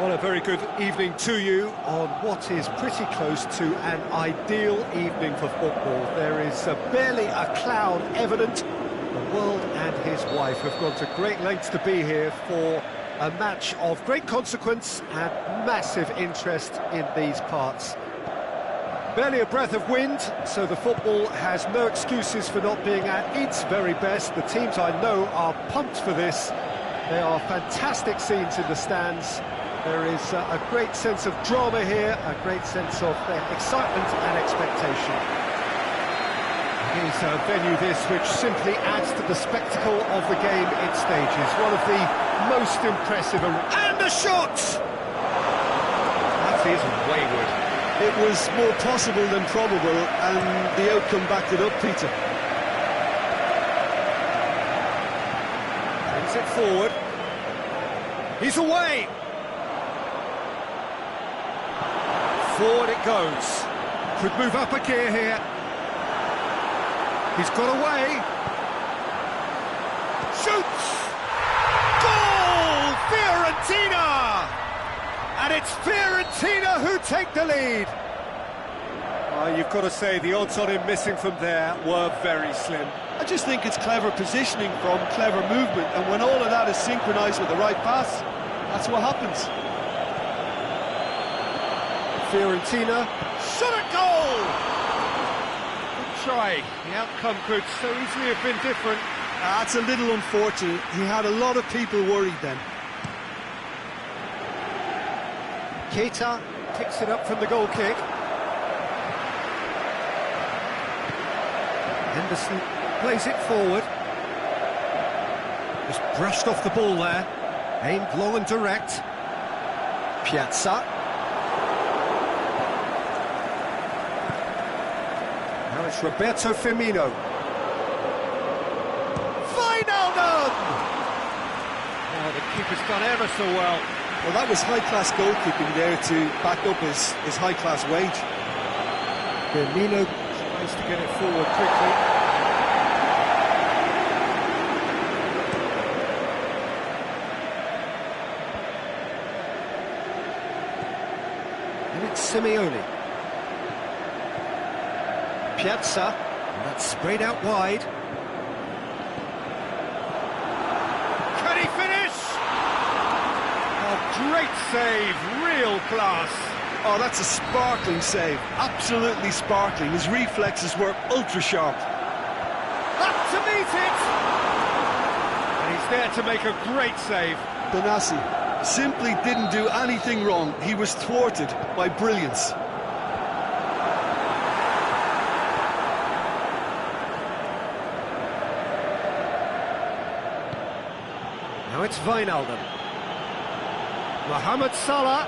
Well, a very good evening to you on what is pretty close to an ideal evening for football. There is barely a cloud evident. The world and his wife have gone to great lengths to be here for a match of great consequence and massive interest in these parts. Barely a breath of wind, so the football has no excuses for not being at its very best. The teams I know are pumped for this. There are fantastic scenes in the stands. There is a great sense of drama here, a great sense of excitement and expectation. It is a venue this which simply adds to the spectacle of the game it stages. One of the most impressive... And the shot! That is wayward. It was more possible than probable, and the outcome backed it up, Peter. Brings it forward. He's away! Forward it goes. Could move up a gear here. He's got away. Shoots! Goal! Fiorentina! And it's Fiorentina who take the lead. You've got to say, the odds on him missing from there were very slim. I just think it's clever positioning from clever movement, and when all of that is synchronised with the right pass, that's what happens. Fiorentina, shot at goal! Good try. The outcome could so easily have been different. That's a little unfortunate. He had a lot of people worried then. Keita picks it up from the goal kick. Henderson plays it forward. Just brushed off the ball there. Aimed long and direct. Piazza. Now it's Roberto Firmino. Wijnaldum! Oh, the keeper's done ever so well. Well, that was high-class goalkeeping there to back up his high-class wage. Firmino tries to get it forward quickly. And it's Simeone. Piazza, and that's sprayed out wide. Can he finish? Oh, great save, real class. Oh, that's a sparkling save, absolutely sparkling. His reflexes were ultra-sharp. Up to meet it! And he's there to make a great save. Benassi simply didn't do anything wrong. He was thwarted by brilliance. Now it's Wijnaldum. Mohamed Salah.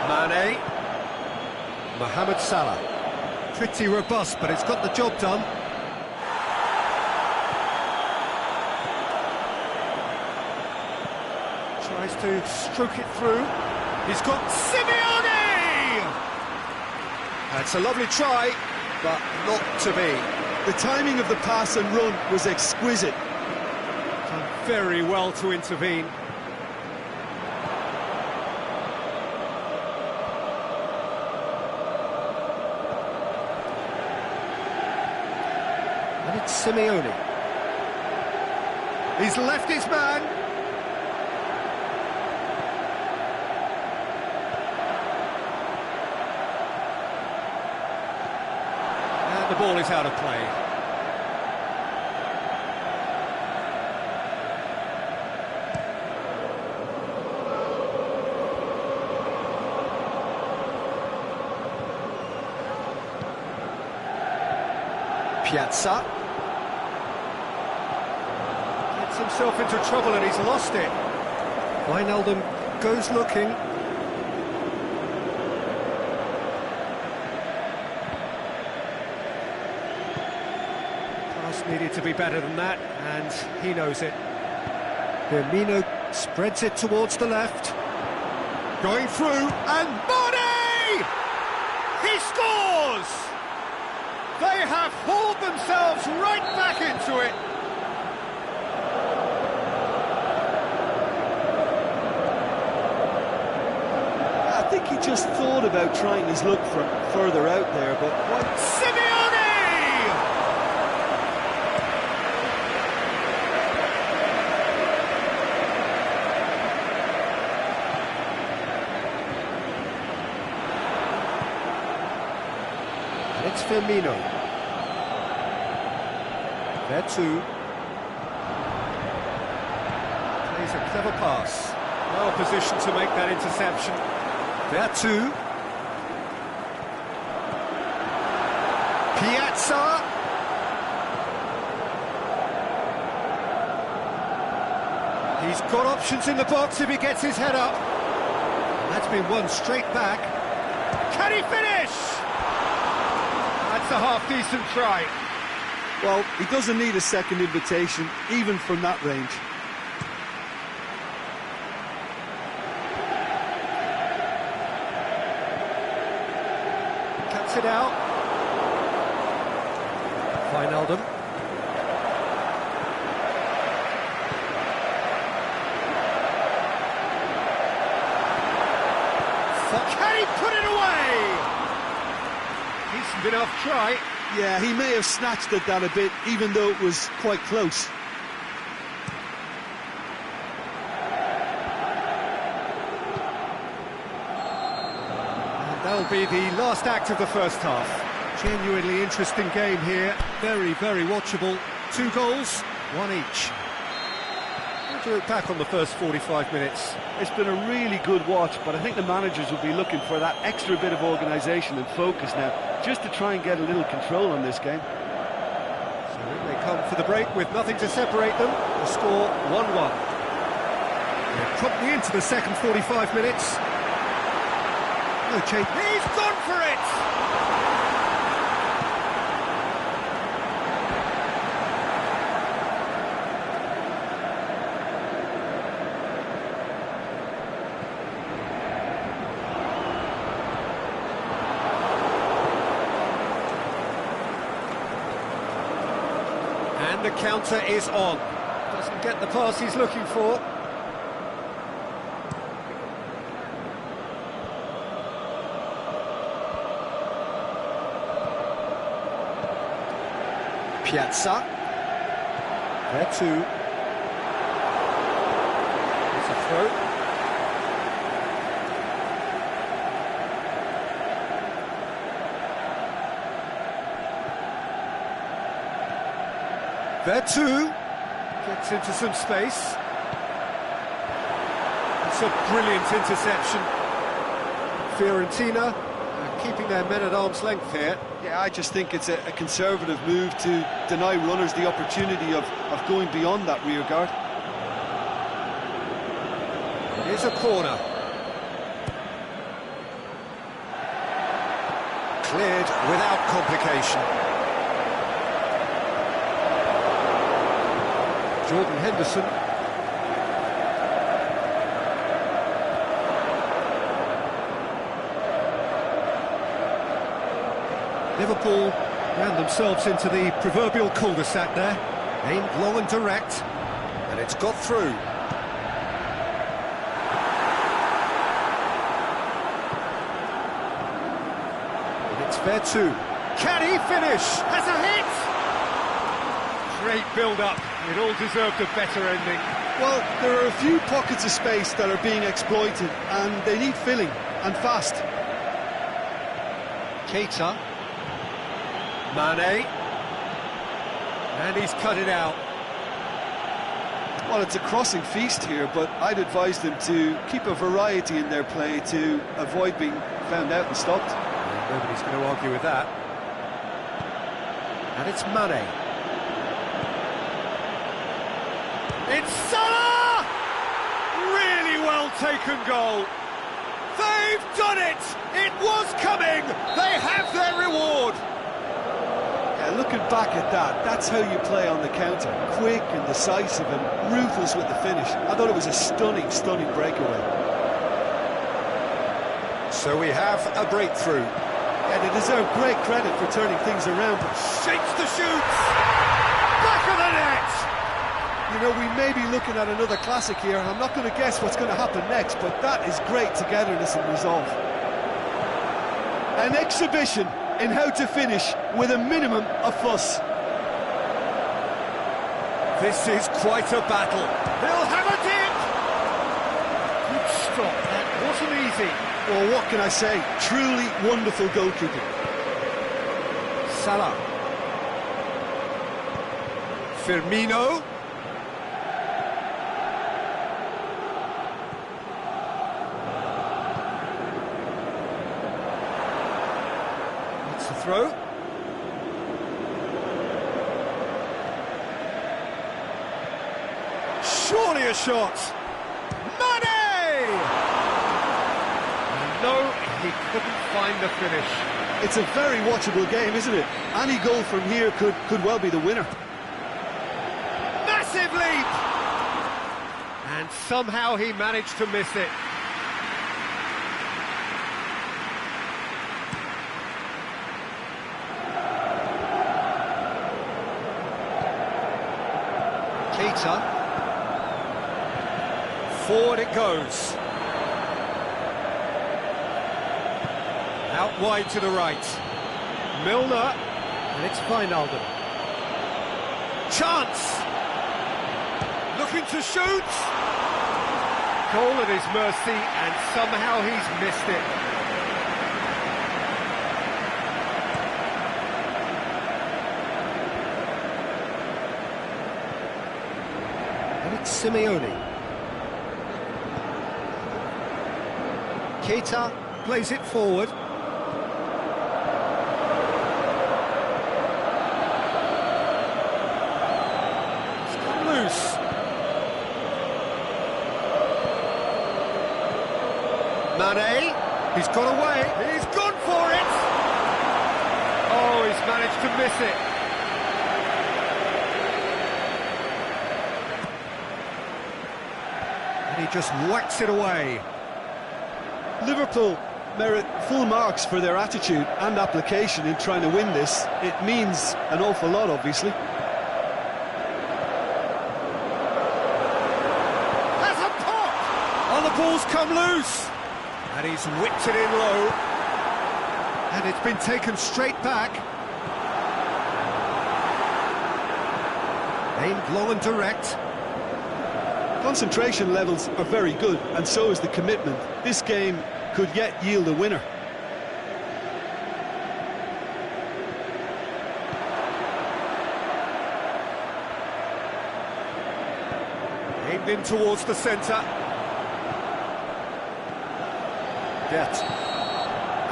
Mane. Mohamed Salah. Pretty robust, but it's got the job done. Tries to stroke it through. He's got Simeone! That's a lovely try, but not to be. The timing of the pass and run was exquisite. Done very well to intervene. And it's Simeone. He's left his man. The ball is out of play. Piazza gets himself into trouble and he's lost it. Wijnaldum goes looking. Needed to be better than that, and he knows it. Firmino spreads it towards the left. Going through, and Mane! He scores! They have hauled themselves right back into it. just thought about trying his luck from further out there, but what? Simeone! And it's Firmino. There too. Plays a clever pass. Well positioned to make that interception. There too. Piazza. He's got options in the box if he gets his head up. That's been won straight back. Can he finish? That's a half-decent try. Well, he doesn't need a second invitation, even from that range. Cuts it out. Wijnaldum. Can he put it away? Decent enough try. Yeah, he may have snatched at that a bit, even though it was quite close. And that'll be the last act of the first half. Genuinely interesting game here. Very, very watchable. 2 goals, 1 each. What do you look back on the first 45 minutes? It's been a really good watch, but I think the managers will be looking for that extra bit of organisation and focus now, just to try and get a little control on this game. So in they come for the break with nothing to separate them. The score 1-1. They're promptly into the second 45 minutes. No change. He's gone for it! And the counter is on. Doesn't get the pass he's looking for. Piazza. There too. It's a throw. There too. Gets into some space. It's a brilliant interception. Fiorentina keeping their men at arm's length here. Yeah, I just think it's a conservative move to deny runners the opportunity of going beyond that rear guard. Here's a corner. Cleared without complication. Jordan Henderson. Liverpool ran themselves into the proverbial cul-de-sac there. Aimed long and direct, and it's got through. And it's Vertu. Can he finish? Has a hit! Great build-up. It all deserved a better ending. Well, there are a few pockets of space that are being exploited, and they need filling, and fast. Keita. Mane. And he's cut it out. Well, it's a crossing feast here, but I'd advise them to keep a variety in their play to avoid being found out and stopped. Nobody's going to argue with that. And it's Mane. It's Salah! Really well taken goal. They've done it! It was coming! They have their reward! Yeah, looking back at that, that's how you play on the counter. Quick and decisive and ruthless with the finish. I thought it was a stunning, stunning breakaway. So we have a breakthrough. Yeah, they deserve great credit for turning things around. Shakes the shoots! Back of the net! You know, we may be looking at another classic here. I'm not going to guess what's going to happen next, but that is great togetherness and resolve. An exhibition in how to finish with a minimum of fuss. This is quite a battle. They'll have a dip! Good stop, that wasn't easy. Well, what can I say? Truly wonderful goalkeeping. Salah. Firmino. That's the throw. Surely a shot. Mane! No, he couldn't find the finish. It's a very watchable game, isn't it? Any goal from here could well be the winner. Massive leap! And somehow he managed to miss it. Keita. Forward it goes. Out wide to the right. Milner. And it's Wijnaldum. Chance! Looking to shoot! Goal at his mercy, and somehow he's missed it. And it's Simeone. Keita plays it forward. It's come loose. Mane, he's got away. He's gone for it. Oh, he's managed to miss it. And he just whacks it away. Liverpool merit full marks for their attitude and application in trying to win this. It means an awful lot, obviously. Has a pop! Oh, the ball's come loose! And he's whipped it in low. And it's been taken straight back. Aimed long and direct. Concentration levels are very good, and so is the commitment. This game could yet yield a winner. Aimed in towards the centre. Get.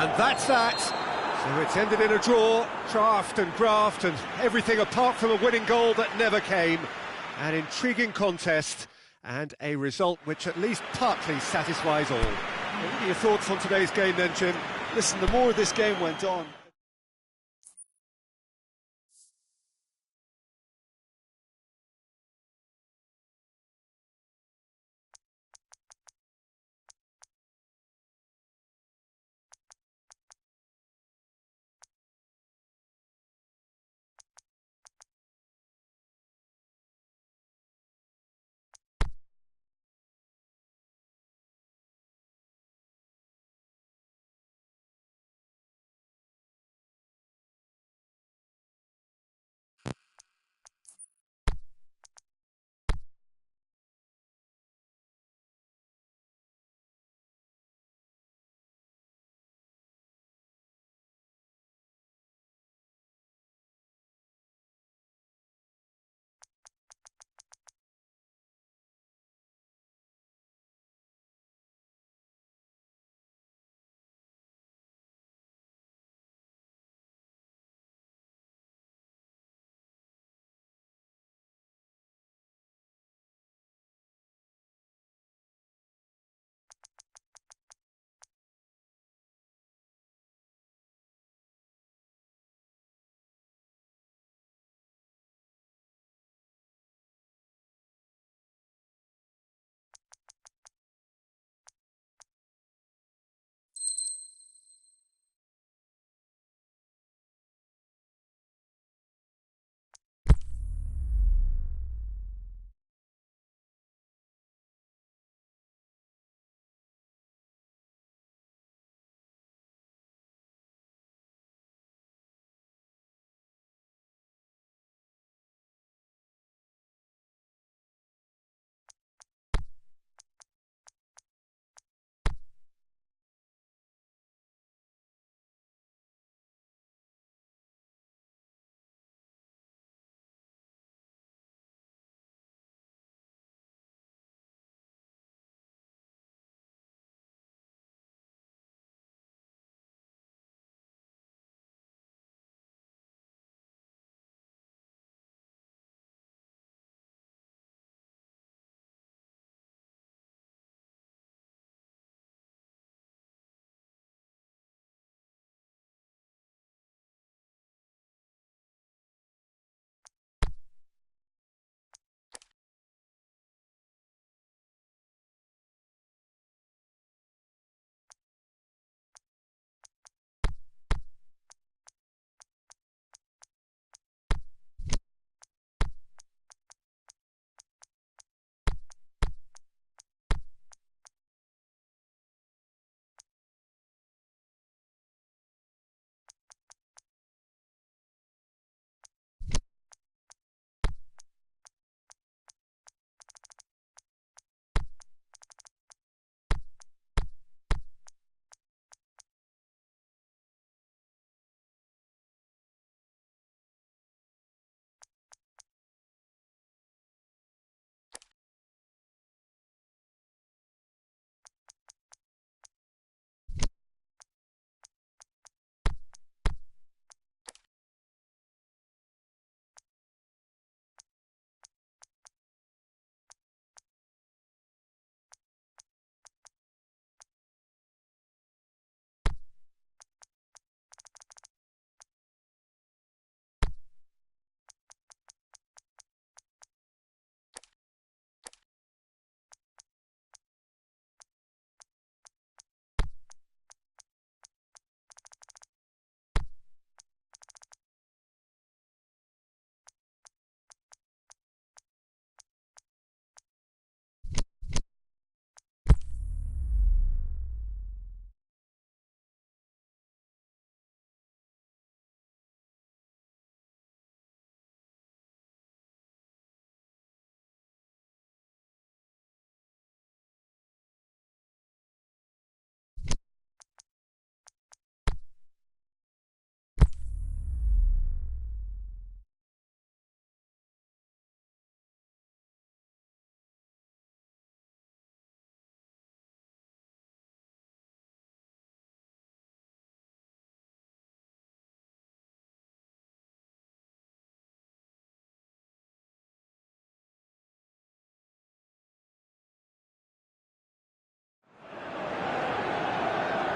And that's that. So it's ended in a draw. Draft and graft and everything apart from a winning goal that never came. An intriguing contest and a result which at least partly satisfies all. What are your thoughts on today's game then, Jim? Listen, the more this game went on,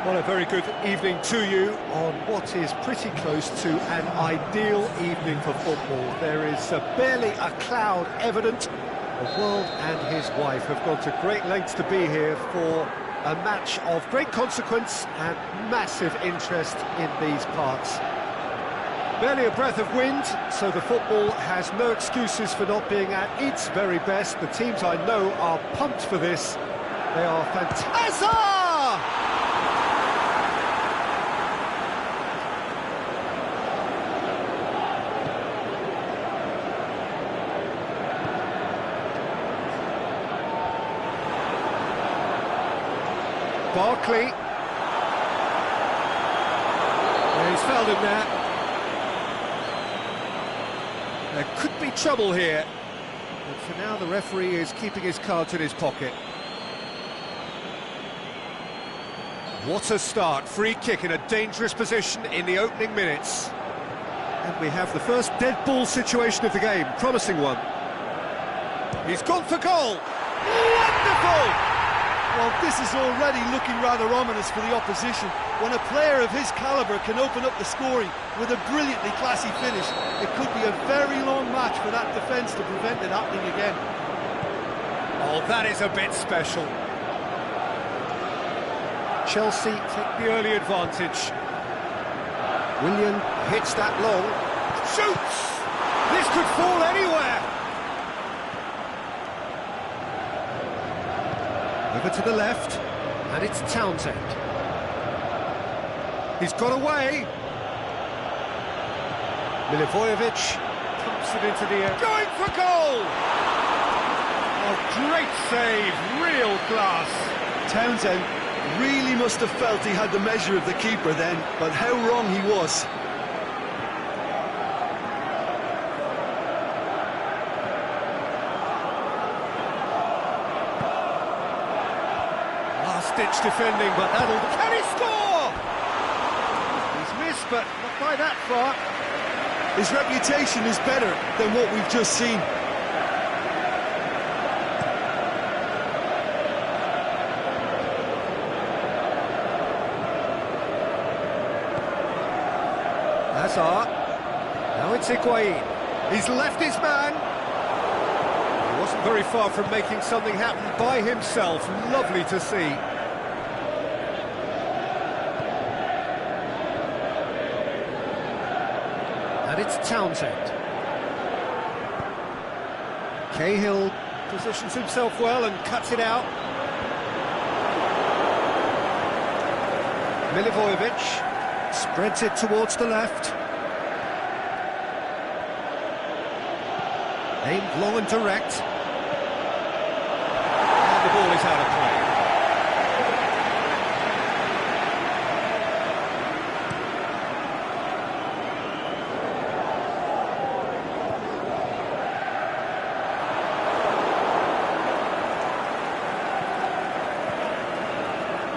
Well, a very good evening to you on what is pretty close to an ideal evening for football. There is barely a cloud evident. The world and his wife have gone to great lengths to be here for a match of great consequence and massive interest in these parts. Barely a breath of wind, so the football has no excuses for not being at its very best. The teams I know are pumped for this. They are fantastic! Barkley. Yeah, he's fouled him there. There could be trouble here. But for now, the referee is keeping his cards in his pocket. What a start. Free kick in a dangerous position in the opening minutes. And we have the first dead ball situation of the game. Promising one. He's gone for goal. Wonderful! Well, this is already looking rather ominous for the opposition. When a player of his calibre can open up the scoring with a brilliantly classy finish, it could be a very long match for that defence to prevent it happening again. Oh, that is a bit special. Chelsea take the early advantage. Willian hits that long. Shoots! This could fall anywhere. Over to the left, and it's Townsend. He's got away. Milivojevic pumps it into the air. Going for goal! Oh, great save, real class. Townsend really must have felt he had the measure of the keeper then, but how wrong he was. Last-ditch defending, but that'll... Can he score? He's missed, but not by that far. His reputation is better than what we've just seen. Hazard. Now it's Higuain. He's left his man. He wasn't very far from making something happen by himself. Lovely to see. And it's Townsend. Cahill positions himself well and cuts it out. Milivojevic spreads it towards the left. Aimed long and direct. And the ball is out of play.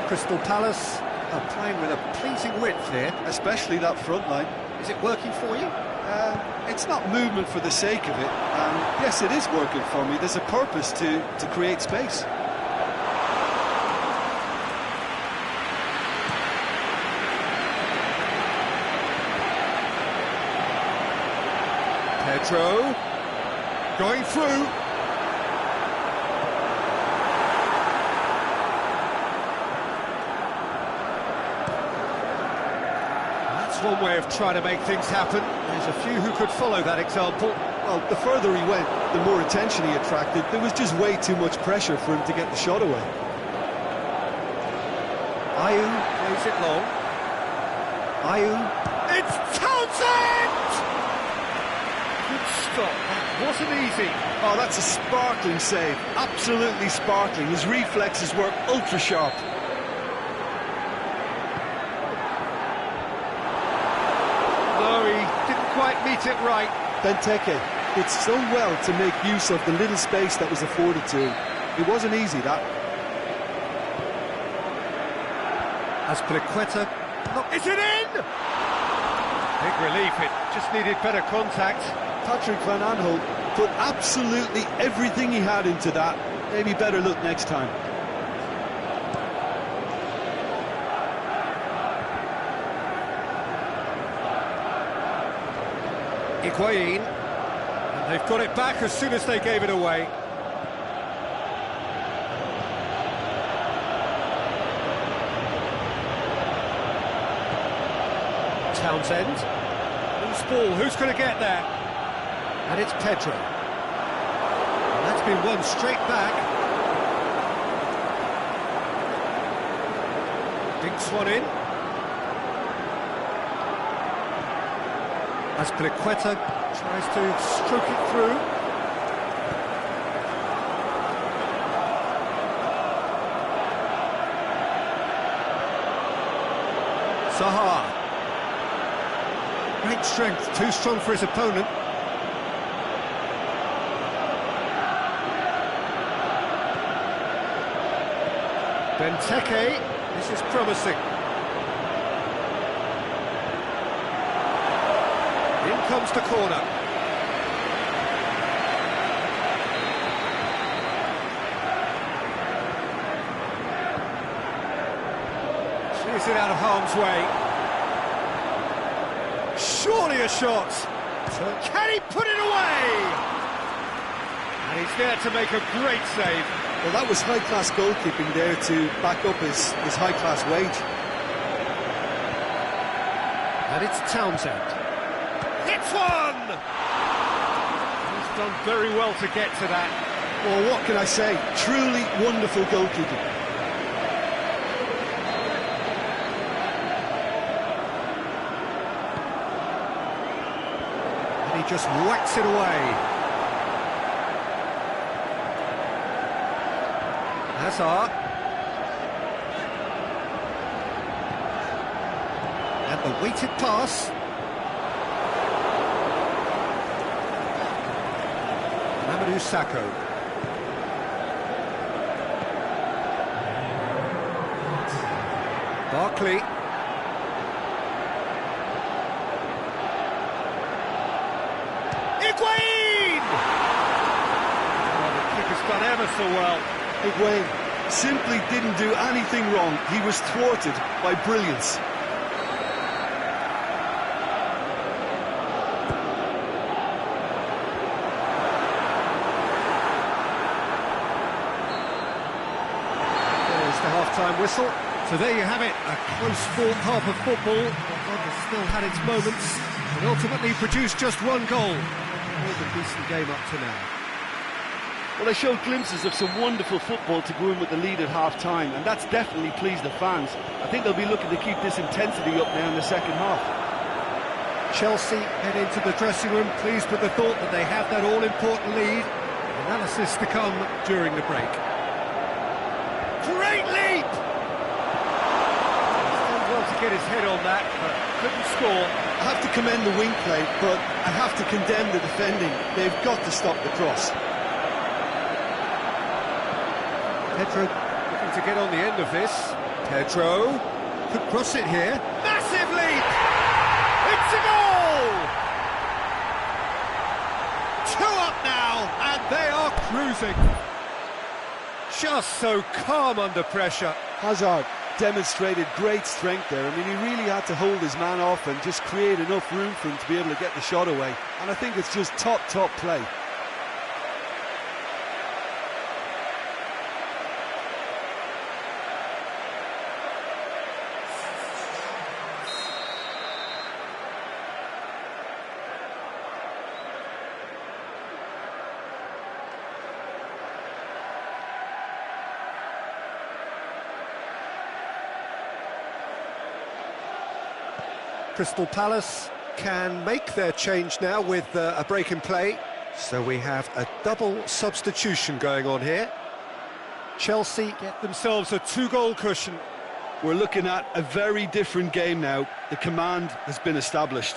Crystal Palace are playing with a pleasing width here. Especially that front line. Is it working for you? It's not movement for the sake of it. Yes, it is working for me. There's a purpose to create space. Pedro going through. One way of trying to make things happen. There's a few who could follow that example. Well, the further he went, the more attention he attracted. There was just way too much pressure for him to get the shot away. Ayew plays it long. Ayew. It's Townsend! Good stop. That wasn't easy. Oh, that's a sparkling save. Absolutely sparkling. His reflexes were ultra sharp. Quite meet it right. Benteke did so well to make use of the little space that was afforded to him. It wasn't easy, that. Azpilicueta. Is it in? Big relief, it just needed better contact. Patrick Van Aanholt put absolutely everything he had into that. Maybe better look next time. Higuain. And they've got it back as soon as they gave it away. Townsend. Loose ball, who's going to get there? And it's Pedro. And that's been won straight back. Dinks one in. As Pliqueta tries to stroke it through. Zaha. Great strength, too strong for his opponent. Benteke, this is promising. In comes the corner. Clears it out of harm's way. Surely a shot. Can he put it away? And he's there to make a great save. Well, that was high-class goalkeeping there to back up his high-class wage. And it's Townsend. Hits one! He's done very well to get to that. Well, what can I say? Truly wonderful goalkeeping. And he just whacks it away. Hazard. And the weighted pass. Mamadou Sakho. Barkley. Higuain! Oh, the kick has done ever so well. Higuain simply didn't do anything wrong. He was thwarted by brilliance. There's the half-time whistle. So there you have it, a close-fought half of football. One has still had its moments, and ultimately produced just one goal. All the decent game up to now. Well, they showed glimpses of some wonderful football to go in with the lead at half-time, and that's definitely pleased the fans. I think they'll be looking to keep this intensity up now in the second half. Chelsea head into the dressing room pleased with the thought that they have that all-important lead. Analysis to come during the break. Great leap! He's done well to get his head on that, but couldn't score. I have to commend the wing play, but I have to condemn the defending. They've got to stop the cross. Pedro looking to get on the end of this. Pedro could cross it here. Massive leap! It's a goal! 2 up now, and they are cruising. Just so calm under pressure. Hazard demonstrated great strength there. I mean, he really had to hold his man off and just create enough room for him to be able to get the shot away. And I think it's just top play. Crystal Palace can make their change now with a break in play. So we have a double substitution going on here. Chelsea get themselves a 2-goal cushion. We're looking at a very different game now. The command has been established.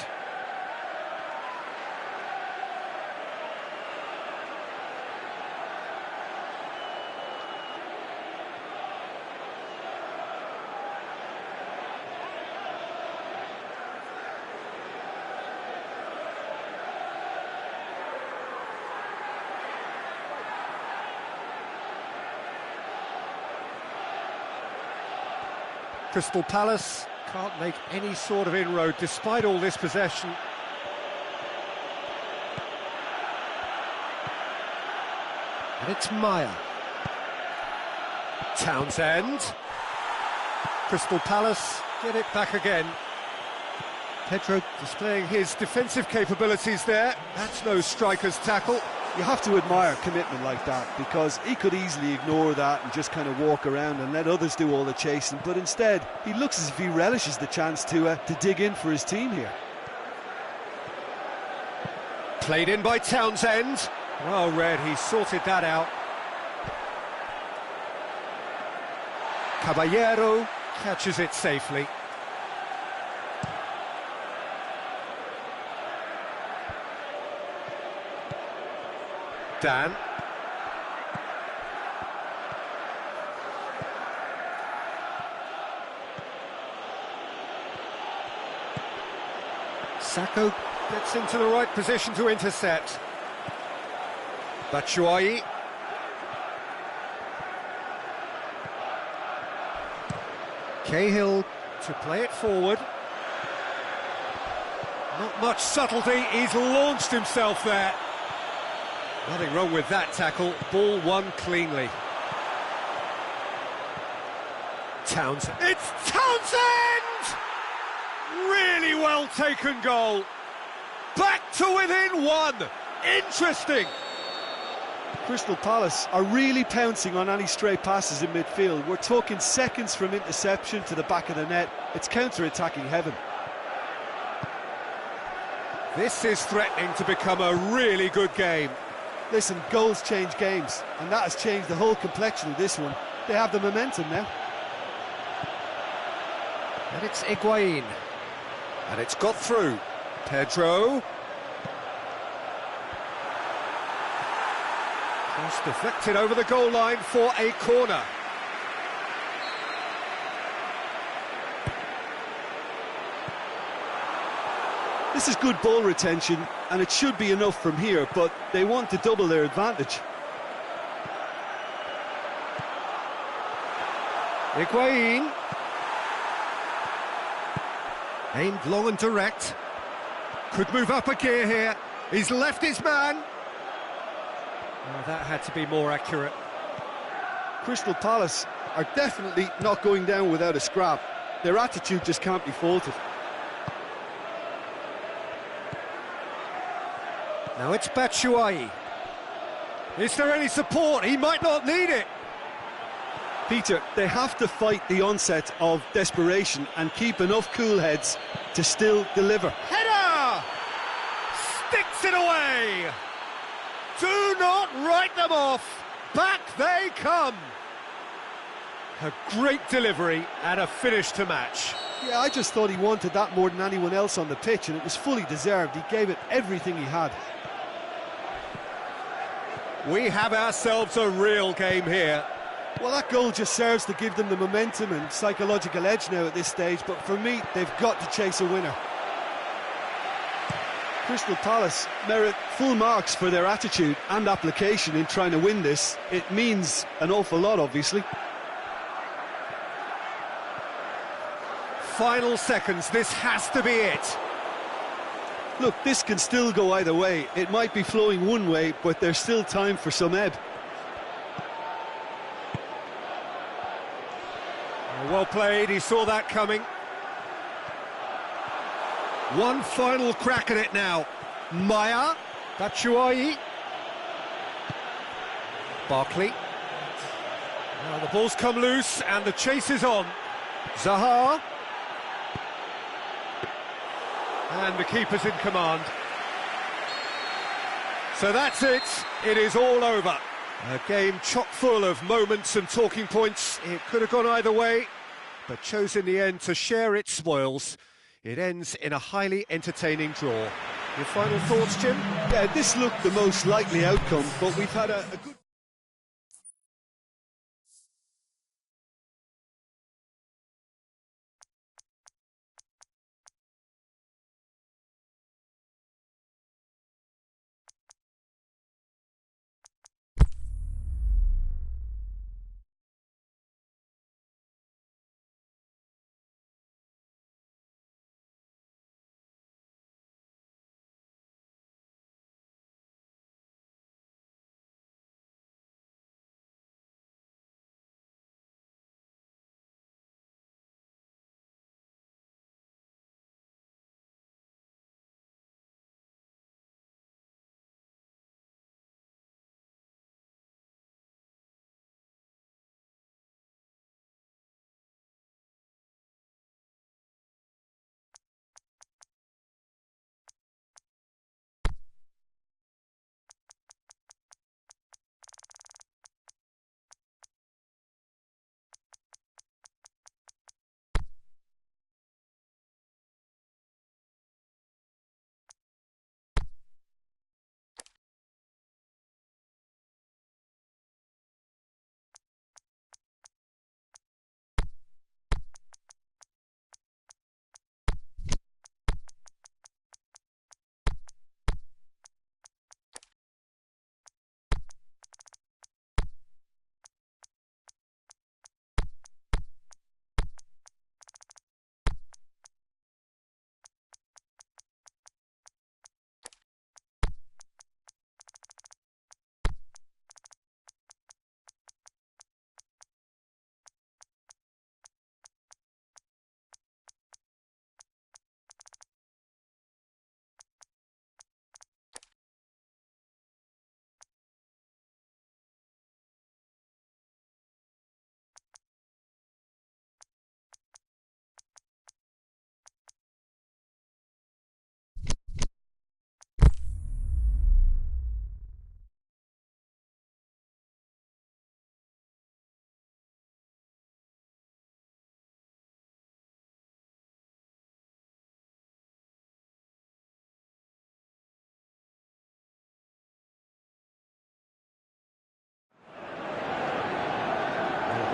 Crystal Palace can't make any sort of inroad despite all this possession. And it's Maya. Townsend. Crystal Palace get it back again. Pedro displaying his defensive capabilities there. That's no striker's tackle. You have to admire commitment like that, because he could easily ignore that and just kind of walk around and let others do all the chasing, but instead he looks as if he relishes the chance to dig in for his team here. Played in by Townsend. Well read, he sorted that out. Caballero catches it safely. Dan. Sacco gets into the right position to intercept. Batshuayi. Cahill to play it forward. Not much subtlety, he's launched himself there. Nothing wrong with that tackle, ball won cleanly. Townsend, it's Townsend! Really well taken goal. Back to within one, interesting. Crystal Palace are really pouncing on any stray passes in midfield. We're talking seconds from interception to the back of the net. It's counter-attacking heaven. This is threatening to become a really good game. Listen, goals change games, and that has changed the whole complexion of this one. They have the momentum now. And it's Higuain. And it's got through. Pedro. Cross deflected over the goal line for a corner. This is good ball retention, and it should be enough from here, but they want to double their advantage. Higuain. Aimed long and direct. Could move up a gear here. He's left his man. Oh, that had to be more accurate. Crystal Palace are definitely not going down without a scrap. Their attitude just can't be faulted. Now it's Batshuayi. Is there any support? He might not need it. Peter, they have to fight the onset of desperation and keep enough cool heads to still deliver. Header! Sticks it away! Do not write them off! Back they come! A great delivery and a finish to match. Yeah, I just thought he wanted that more than anyone else on the pitch, and it was fully deserved. He gave it everything he had. We have ourselves a real game here. Well, that goal just serves to give them the momentum and psychological edge now at this stage, but for me, they've got to chase a winner. Crystal Palace merit full marks for their attitude and application in trying to win this. It means an awful lot, obviously. Final seconds, this has to be it. Look, this can still go either way. It might be flowing one way, but there's still time for some ebb. Well played, he saw that coming. One final crack at it now. Maya, Batshuayi. Barkley. Now the ball's come loose and the chase is on. Zaha. And the keeper's in command. So that's it. It is all over. A game chock full of moments and talking points. It could have gone either way, but chose in the end to share its spoils. It ends in a highly entertaining draw. Your final thoughts, Jim? Yeah, this looked the most likely outcome, but we've had a good...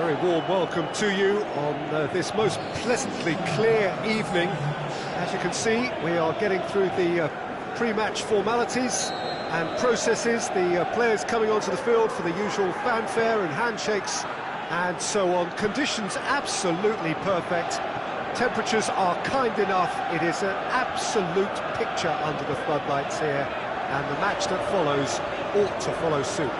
Very warm welcome to you on this most pleasantly clear evening. As you can see, we are getting through the pre-match formalities and processes, the players coming onto the field for the usual fanfare and handshakes and so on. Conditions absolutely perfect. Temperatures are kind enough. It is an absolute picture under the floodlights here, and the match that follows ought to follow suit.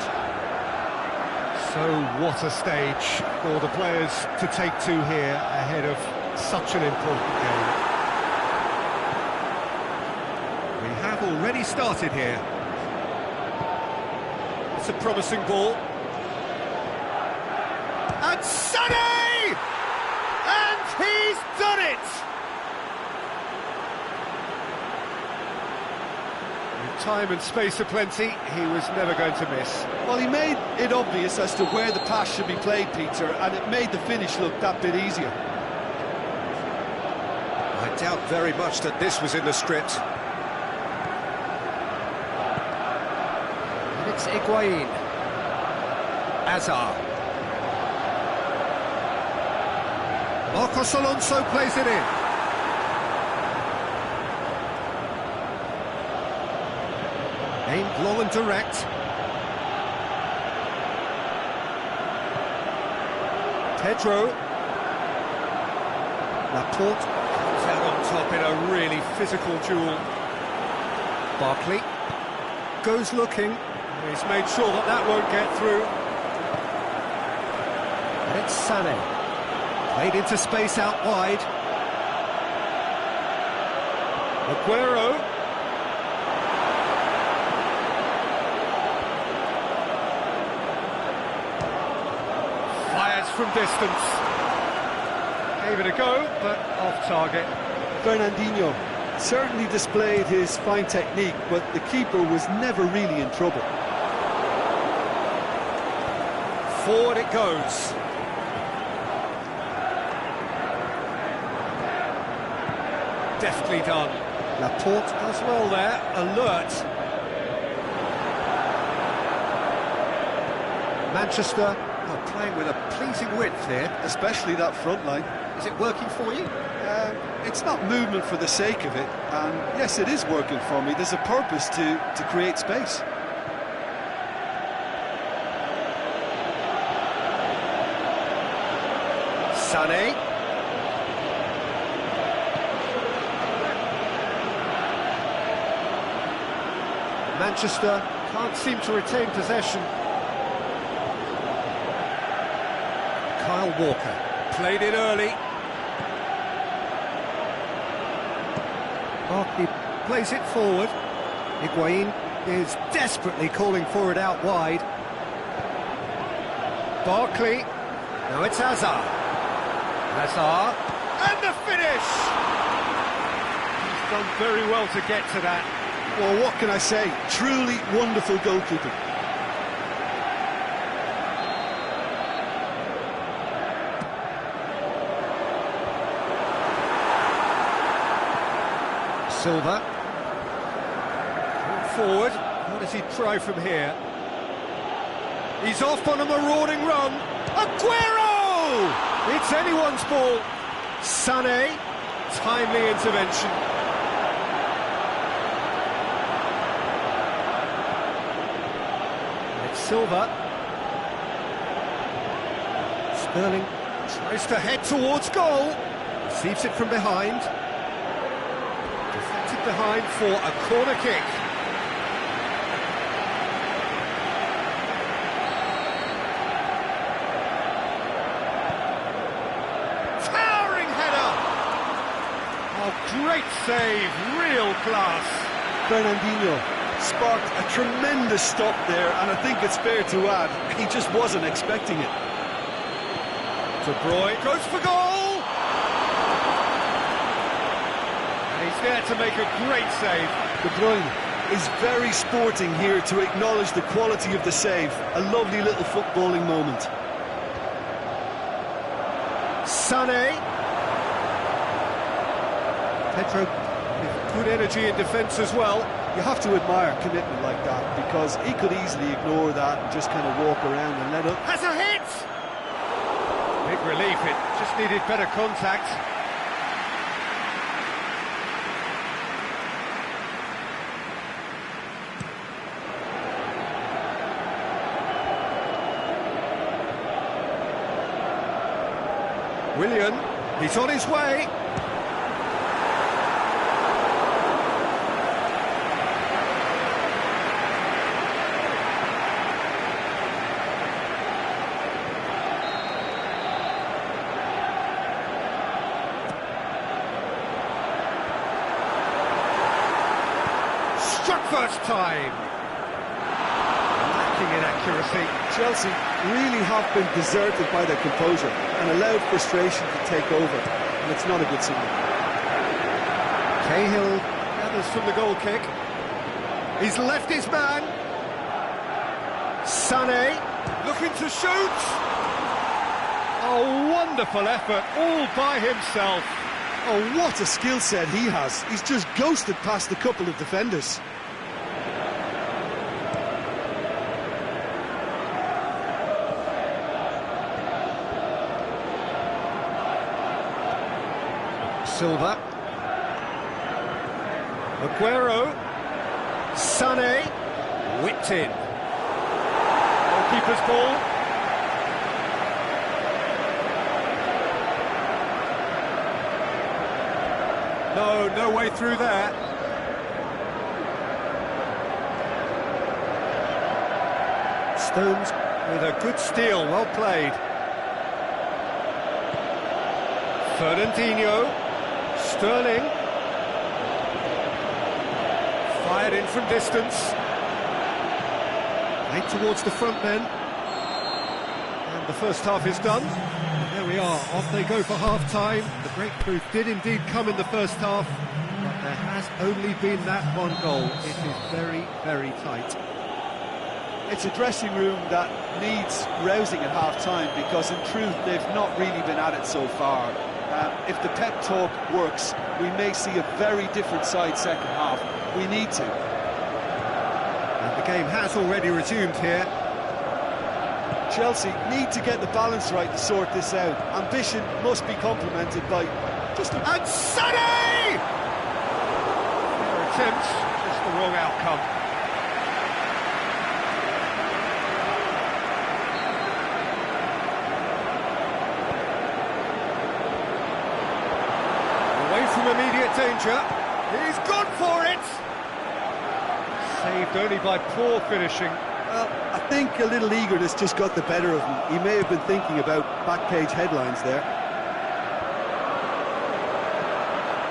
So what a stage for the players to take to here ahead of such an important game. We have already started here. It's a promising ball. And Sonny! And he's done it! With time and space aplenty, he was never going to miss. Well, he made it obvious as to where the pass should be played, Peter, and it made the finish look that bit easier. I doubt very much that this was in the script. And it's Higuain. Azar. Marcos Alonso plays it in. Aimed long and direct. Pedro. Laporte comes out on top in a really physical duel. Barkley goes looking. He's made sure that that won't get through. And it's Sané. Played into space out wide. Aguero. Fires from distance. Gave it a go, but off target. Fernandinho certainly displayed his fine technique, but the keeper was never really in trouble. Forward it goes. Deftly done. Laporte as well there, alert. Manchester are playing with a pleasing width here. Especially that front line. Is it working for you? It's not movement for the sake of it, and yes, it is working for me. There's a purpose to create space. Sané. Manchester can't seem to retain possession. Kyle Walker played it early. Barkley plays it forward. Higuain is desperately calling for it out wide. Barkley. Now it's Azar. Azar. And the finish! He's done very well to get to that. Well, what can I say? Truly wonderful goalkeeping. Silva. Forward. What does he try from here? He's off on a marauding run. Aguero! It's anyone's ball. Sané. Timely intervention. It's Silva. Sterling tries to head towards goal. Receives it from behind. Deflected behind for a corner kick. Towering header! Oh, great save, real class. Fernandinho sparked a tremendous stop there, and I think it's fair to add, he just wasn't expecting it. De Bruyne goes for goal! And he's there to make a great save. De Bruyne is very sporting here to acknowledge the quality of the save. A lovely little footballing moment. Sané. Pedro with good energy in defence as well. You have to admire commitment like that, because he could easily ignore that and just kind of walk around and let it. Has a hit! relief, it just needed better contact. Willian, he's on his way. Struck first time. Lacking in accuracy. Chelsea really have been deserted by their composure and allowed frustration to take over, and it's not a good signal. Cahill gathers from the goal kick. He's left his man. Sané looking to shoot. A wonderful effort all by himself. Oh, what a skill set he has. He's just ghosted past a couple of defenders. Silva, Aguero, Sané, whipped in. Goalkeeper's ball. No way through there. Stones with a good steal, well played. Fernandinho. Sterling, fired in from distance, played towards the front men, and the first half is done. There we are, off they go for half-time. The breakthrough did indeed come in the first half, but there has only been that one goal. It is very, very tight. It's a dressing room that needs rousing at half-time, because in truth they've not really been at it so far. If the pep talk works, we may see a very different side second half. We need to. And the game has already resumed here. Chelsea need to get the balance right to sort this out. Ambition must be complemented by just a... And Sané! Fair attempts, just the wrong outcome. From immediate danger, he's gone for it! Saved only by poor finishing. Well, I think a little eagerness just got the better of him. He may have been thinking about back page headlines there.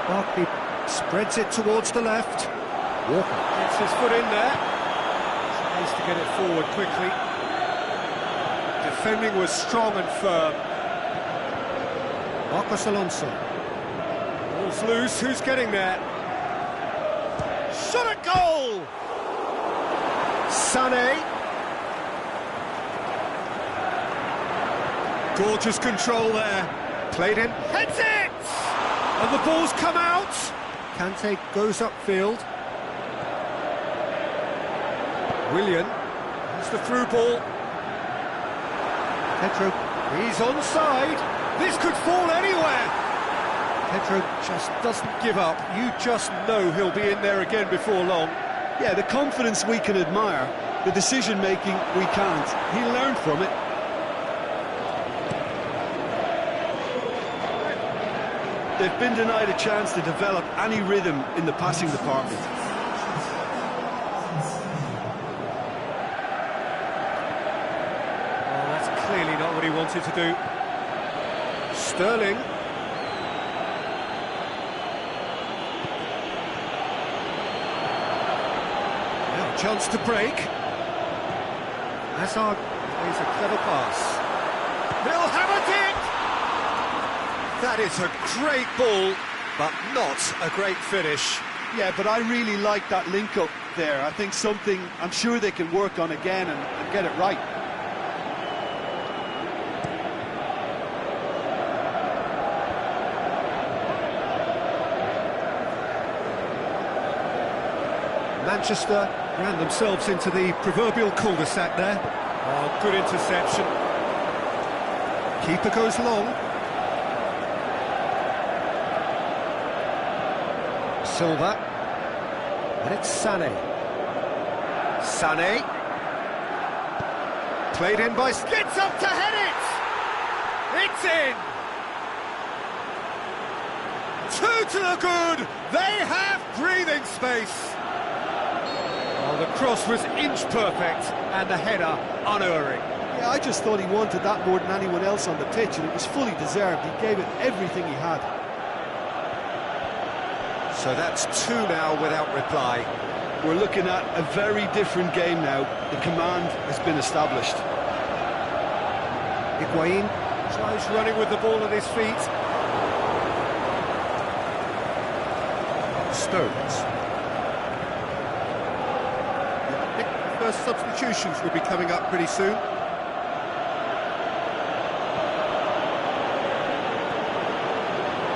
Barkley spreads it towards the left. Walker gets his foot in there. Tries to get it forward quickly. Defending was strong and firm. Marcos Alonso. Ball's loose, who's getting there? Shot at goal! Sané. Gorgeous control there. Played in, heads it! And the ball's come out. Kante goes upfield. Willian, that's the through ball. Pedro, he's onside. This could fall anywhere. Pedro just doesn't give up. You just know he'll be in there again before long. Yeah, the confidence we can admire, the decision-making we can't. He learned from it. They've been denied a chance to develop any rhythm in the passing department. Oh, that's clearly not what he wanted to do. Sterling. Now, chance to break. Hazard plays a clever pass. They'll hammer it! That is a great ball, but not a great finish. Yeah, but I really like that link-up there. I think something I'm sure they can work on again and get it right. Manchester ran themselves into the proverbial cul-de-sac there. Oh, good interception. Keeper goes long. Silva. And it's Sané. Sané. Played in by... Gets up to head it! It's in! Two to the good! They have breathing space! Oh, the cross was inch perfect, and the header unerring. Yeah, I just thought he wanted that more than anyone else on the pitch, and it was fully deserved. He gave it everything he had. So that's two now without reply. We're looking at a very different game now. The command has been established. Higuain tries running with the ball at his feet. Stones. I think the first substitutions will be coming up pretty soon.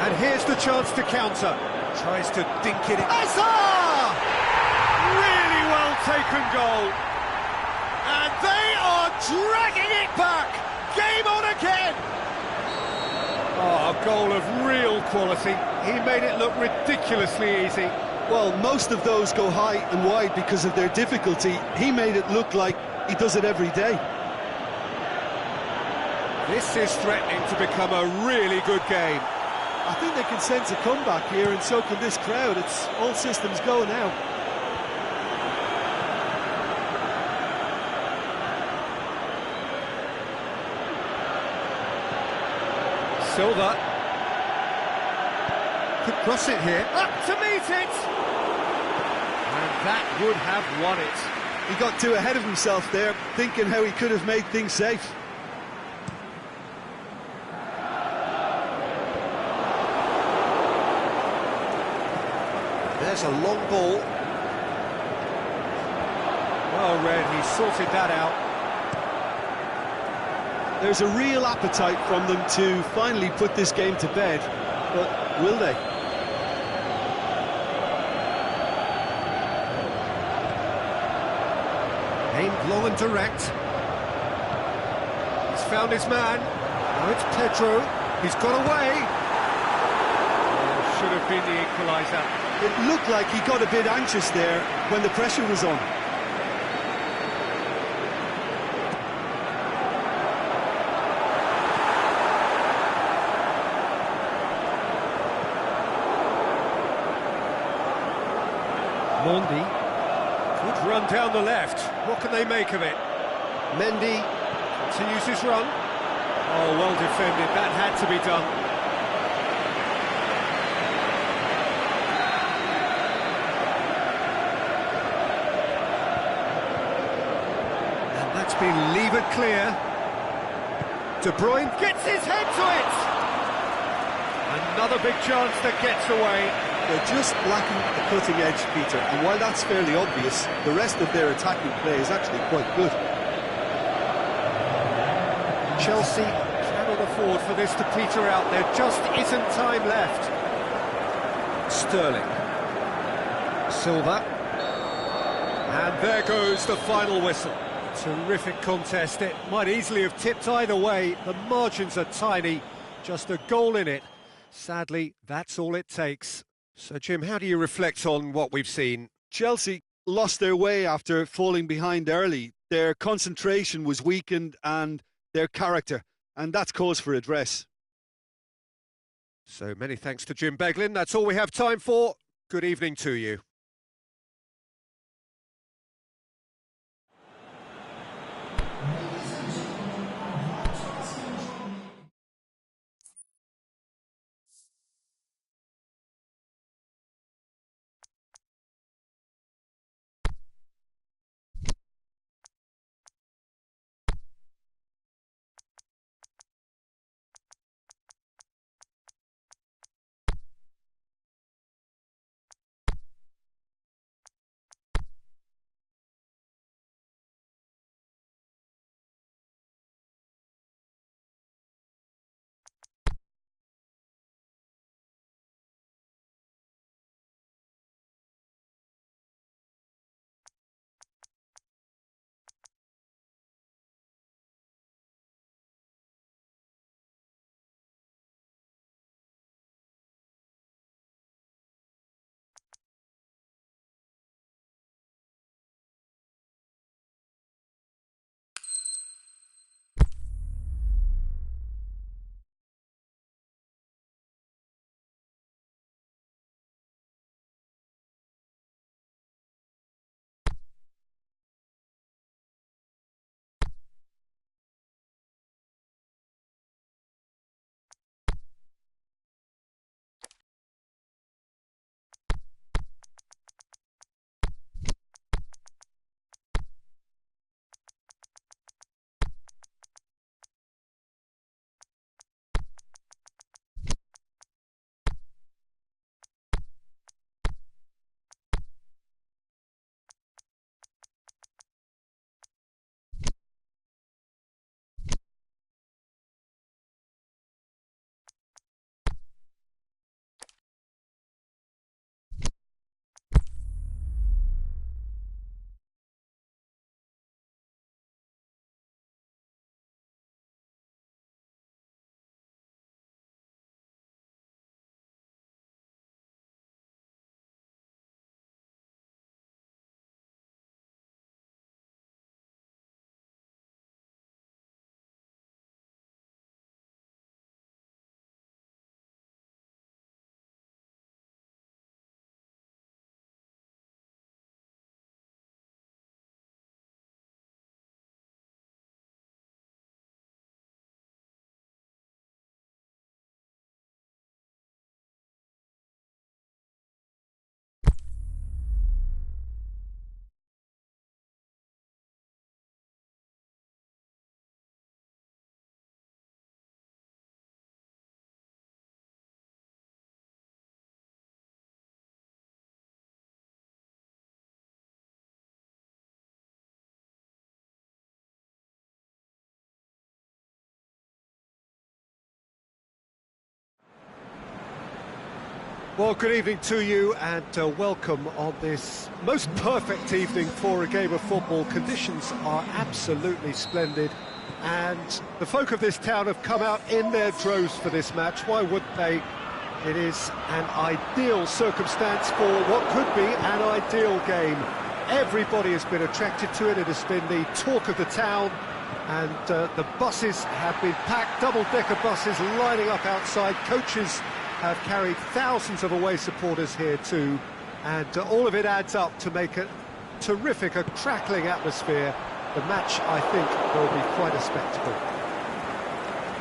And here's the chance to counter. Tries to dink it in. Hazard! Really well taken goal. And they are dragging it back. Game on again. Oh, a goal of real quality. He made it look ridiculously easy. Well, most of those go high and wide because of their difficulty. He made it look like he does it every day. This is threatening to become a really good game. I think they can sense a comeback here, and so can this crowd. It's all systems go now. Silva could cross it here. Up to meet it! And that would have won it. He got too ahead of himself there, thinking how he could have made things safe. There's a long ball. Well read, he sorted that out. There's a real appetite from them to finally put this game to bed, but will they? Aimed long and direct. He's found his man. Now it's Pedro. He's got away. Oh, should have been the equaliser. It looked like he got a bit anxious there when the pressure was on. Mondi could run down the left. What can they make of it? Mendy continues his run. Oh, well defended. That had to be done. Been levered clear. De Bruyne gets his head to it. Another big chance that gets away. They're just lacking the cutting edge, Peter, and while that's fairly obvious, the rest of their attacking play is actually quite good. Chelsea cannot afford for this to peter out. There just isn't time left. Sterling. Silva. And there goes the final whistle. Terrific contest. It might easily have tipped either way. The margins are tiny, just a goal in it. Sadly, that's all it takes. So, Jim, how do you reflect on what we've seen? Chelsea lost their way after falling behind early. Their concentration was weakened and their character, and that's cause for address. So many thanks to Jim Beglin. That's all we have time for. Good evening to you. Well, good evening to you and welcome on this most perfect evening for a game of football. Conditions are absolutely splendid and the folk of this town have come out in their droves for this match. Why wouldn't they? It is an ideal circumstance for what could be an ideal game. Everybody has been attracted to it. It has been the talk of the town and the buses have been packed, double-decker buses lining up outside. Coaches have carried thousands of away supporters here too, and all of it adds up to make a terrific, a crackling atmosphere. The match, I think, will be quite a spectacle.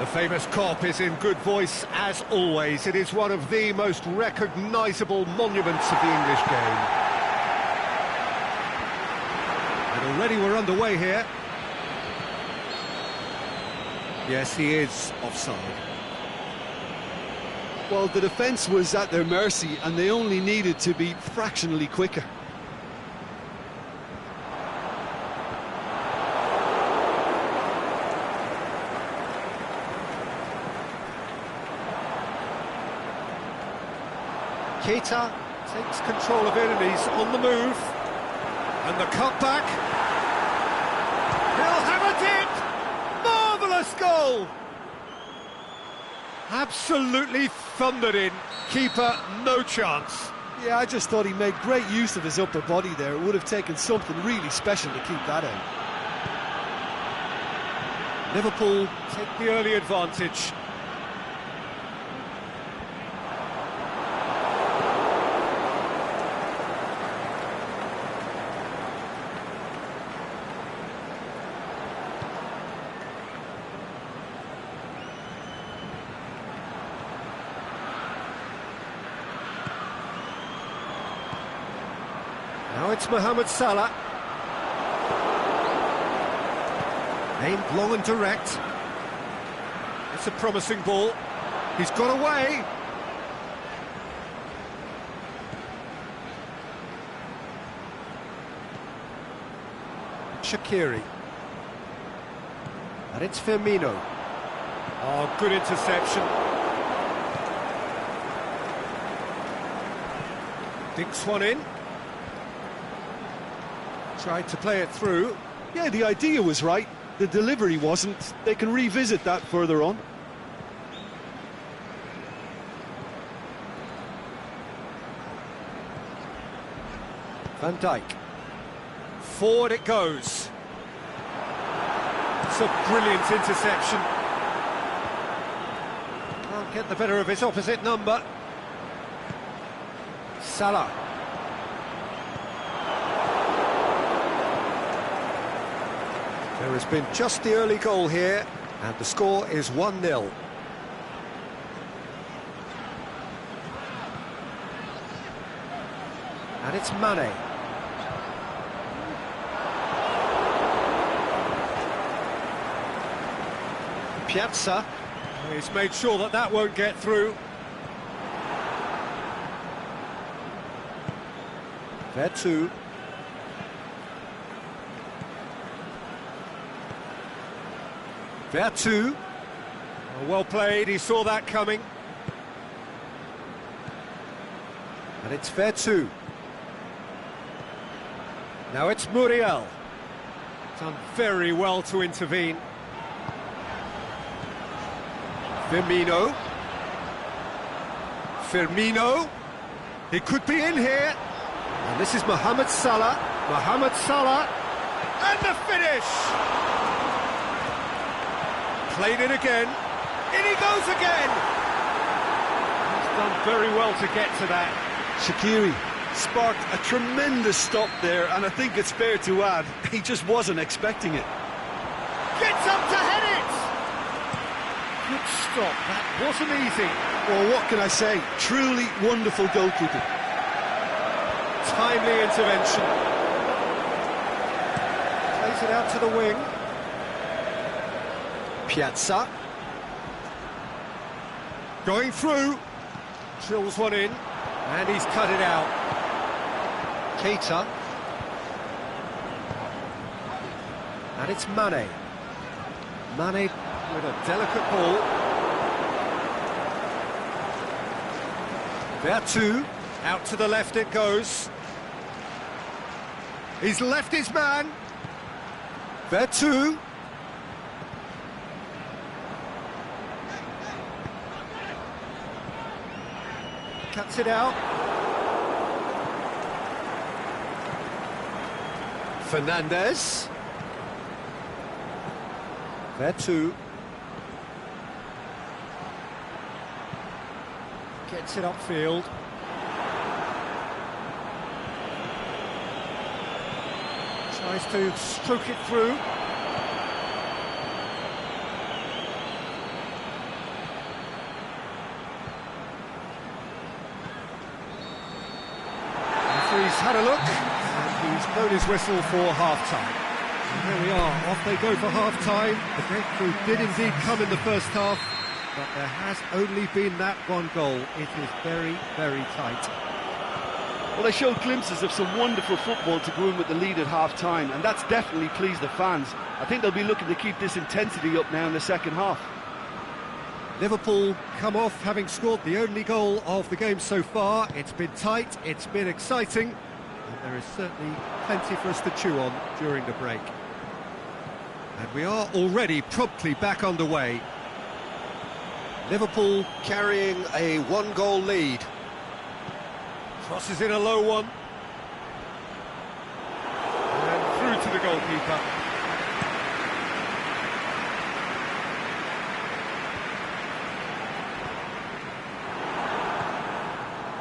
The famous Kop is in good voice as always. It is one of the most recognisable monuments of the English game. And already we're underway here. Yes, he is offside. Well, the defence was at their mercy and they only needed to be fractionally quicker. Keita takes control of it and he's on the move. And the cutback. He'll have it! Marvellous goal! Absolutely thundered in. Keeper, no chance. Yeah, I just thought he made great use of his upper body there. It would have taken something really special to keep that out. Liverpool take the early advantage. Now it's Mohamed Salah. Aimed long and direct. It's a promising ball. He's got away. Shaqiri. And it's Firmino. Oh, good interception. Dinks one in. Tried to play it through. Yeah, the idea was right. The delivery wasn't. They can revisit that further on. Van Dijk. Forward it goes. It's a brilliant interception. Can't get the better of his opposite number. Salah. There has been just the early goal here, and the score is 1-0. And it's Mane. Piazza. He's made sure that that won't get through. Vertu. Vertu. Oh, well played, he saw that coming. And it's Vertu. Now it's Muriel. Done very well to intervene. Firmino. Firmino. He could be in here. And this is Mohamed Salah. Mohamed Salah. And the finish! Played it again. In he goes again! He's done very well to get to that. Shaqiri sparked a tremendous stop there, and I think it's fair to add, he just wasn't expecting it. Gets up to head it! Good stop, that wasn't easy. Well, what can I say? Truly wonderful goalkeeping. Timely intervention. Plays it out to the wing. Piazza. Going through. Drills one in. And he's cut it out. Keita. And it's Mane. Mane with a delicate ball. There two, out to the left it goes. He's left his man. There two. Cuts it out. Fernandez. There two. Gets it upfield. Tries to stroke it through. Referee's had a look, and he's blown his whistle for half-time. Here we are, off they go for half-time. The breakthrough did indeed come in the first half, but there has only been that one goal. It is very, very tight. Well, they showed glimpses of some wonderful football to go in with the lead at half-time, and that's definitely pleased the fans. I think they'll be looking to keep this intensity up now in the second half. Liverpool come off having scored the only goal of the game so far. It's been tight, it's been exciting, and there is certainly plenty for us to chew on during the break. And we are already promptly back underway. Liverpool carrying a one-goal lead. Crosses in a low one. And through to the goalkeeper.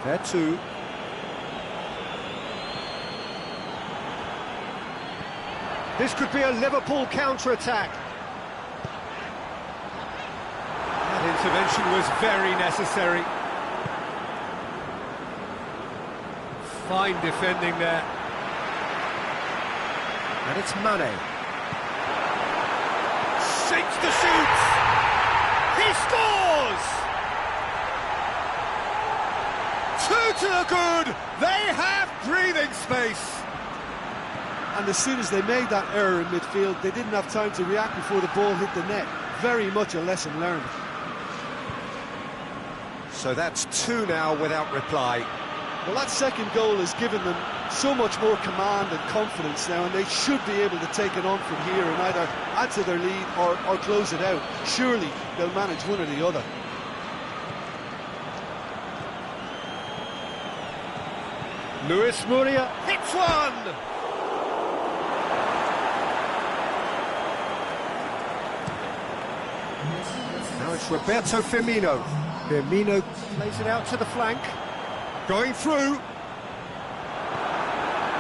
There too. This could be a Liverpool counter-attack. That intervention was very necessary. Fine defending there. And it's Mane. Shapes the shoots! He scores! 2 to the good! They have breathing space! And as soon as they made that error in midfield, they didn't have time to react before the ball hit the net. Very much a lesson learned. So that's 2 now without reply. Well, that second goal has given them so much more command and confidence now, and they should be able to take it on from here and either add to their lead or close it out. Surely they'll manage one or the other. Luis Muriel hits one! Now it's Roberto Firmino. Firmino plays it out to the flank. Going through.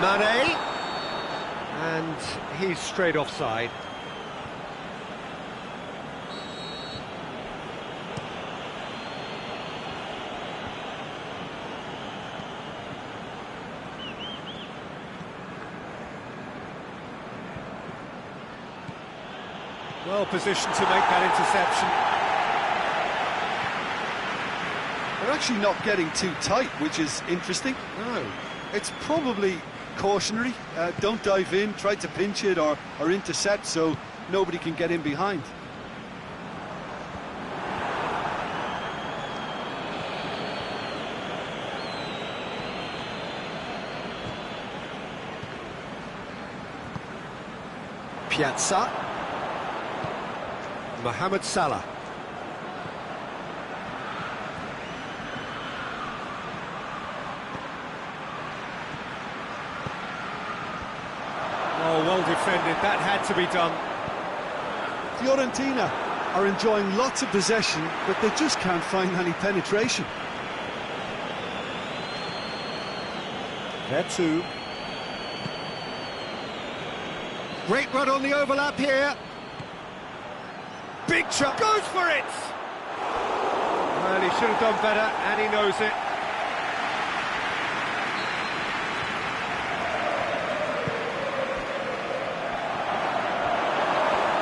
Mane. And he's straight offside. Well positioned to make that interception. They're actually not getting too tight, which is interesting. No. It's probably cautionary. Don't dive in, try to pinch it or intercept so nobody can get in behind. Piazza. Mohamed Salah. Oh, well defended. That had to be done. Fiorentina are enjoying lots of possession, but they just can't find any penetration. There too. Great run on the overlap here. Big chop. Goes for it! Well, he should have done better, and he knows it.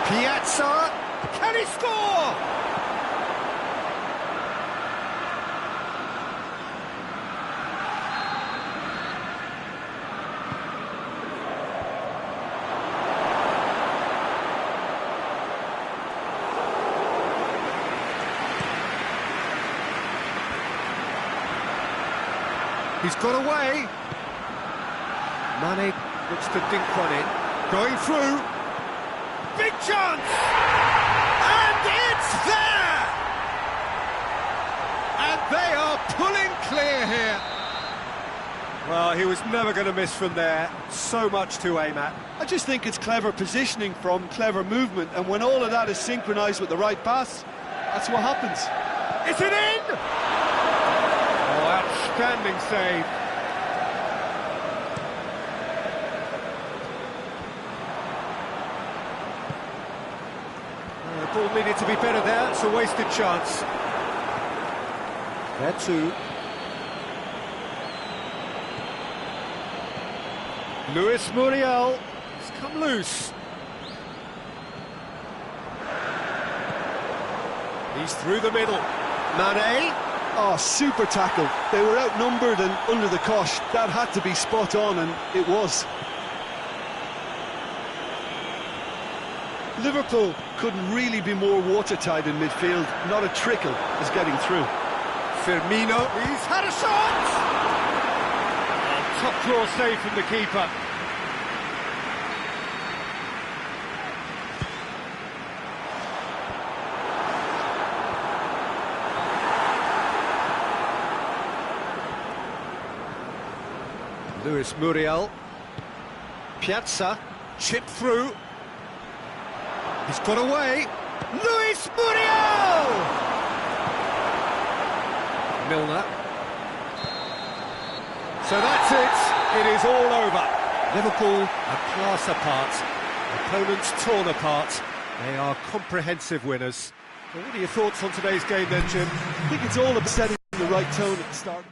Piazza, can he score? He's got away. Mane looks to dink one in. Going through. Big chance! And it's there! And they are pulling clear here. Well, he was never going to miss from there. So much to aim at. I just think it's clever positioning from clever movement, and when all of that is synchronised with the right pass, that's what happens. Is it in? Oh, outstanding save. The ball needed to be better there. It's a wasted chance. There too. Luis Muriel has come loose. He's through the middle. Mane. Oh, super tackle. They were outnumbered and under the cosh. That had to be spot on, and it was. Liverpool couldn't really be more watertight in midfield. Not a trickle is getting through. Firmino. He's had a shot! Oh, top draw save from the keeper. Luis Muriel. Piazza. Chip through. He's got away. Luis Muriel! Milner. So that's it. It is all over. Liverpool are class apart. Opponents torn apart. They are comprehensive winners. Well, what are your thoughts on today's game then, Jim? I think it's all about setting the right tone at the start.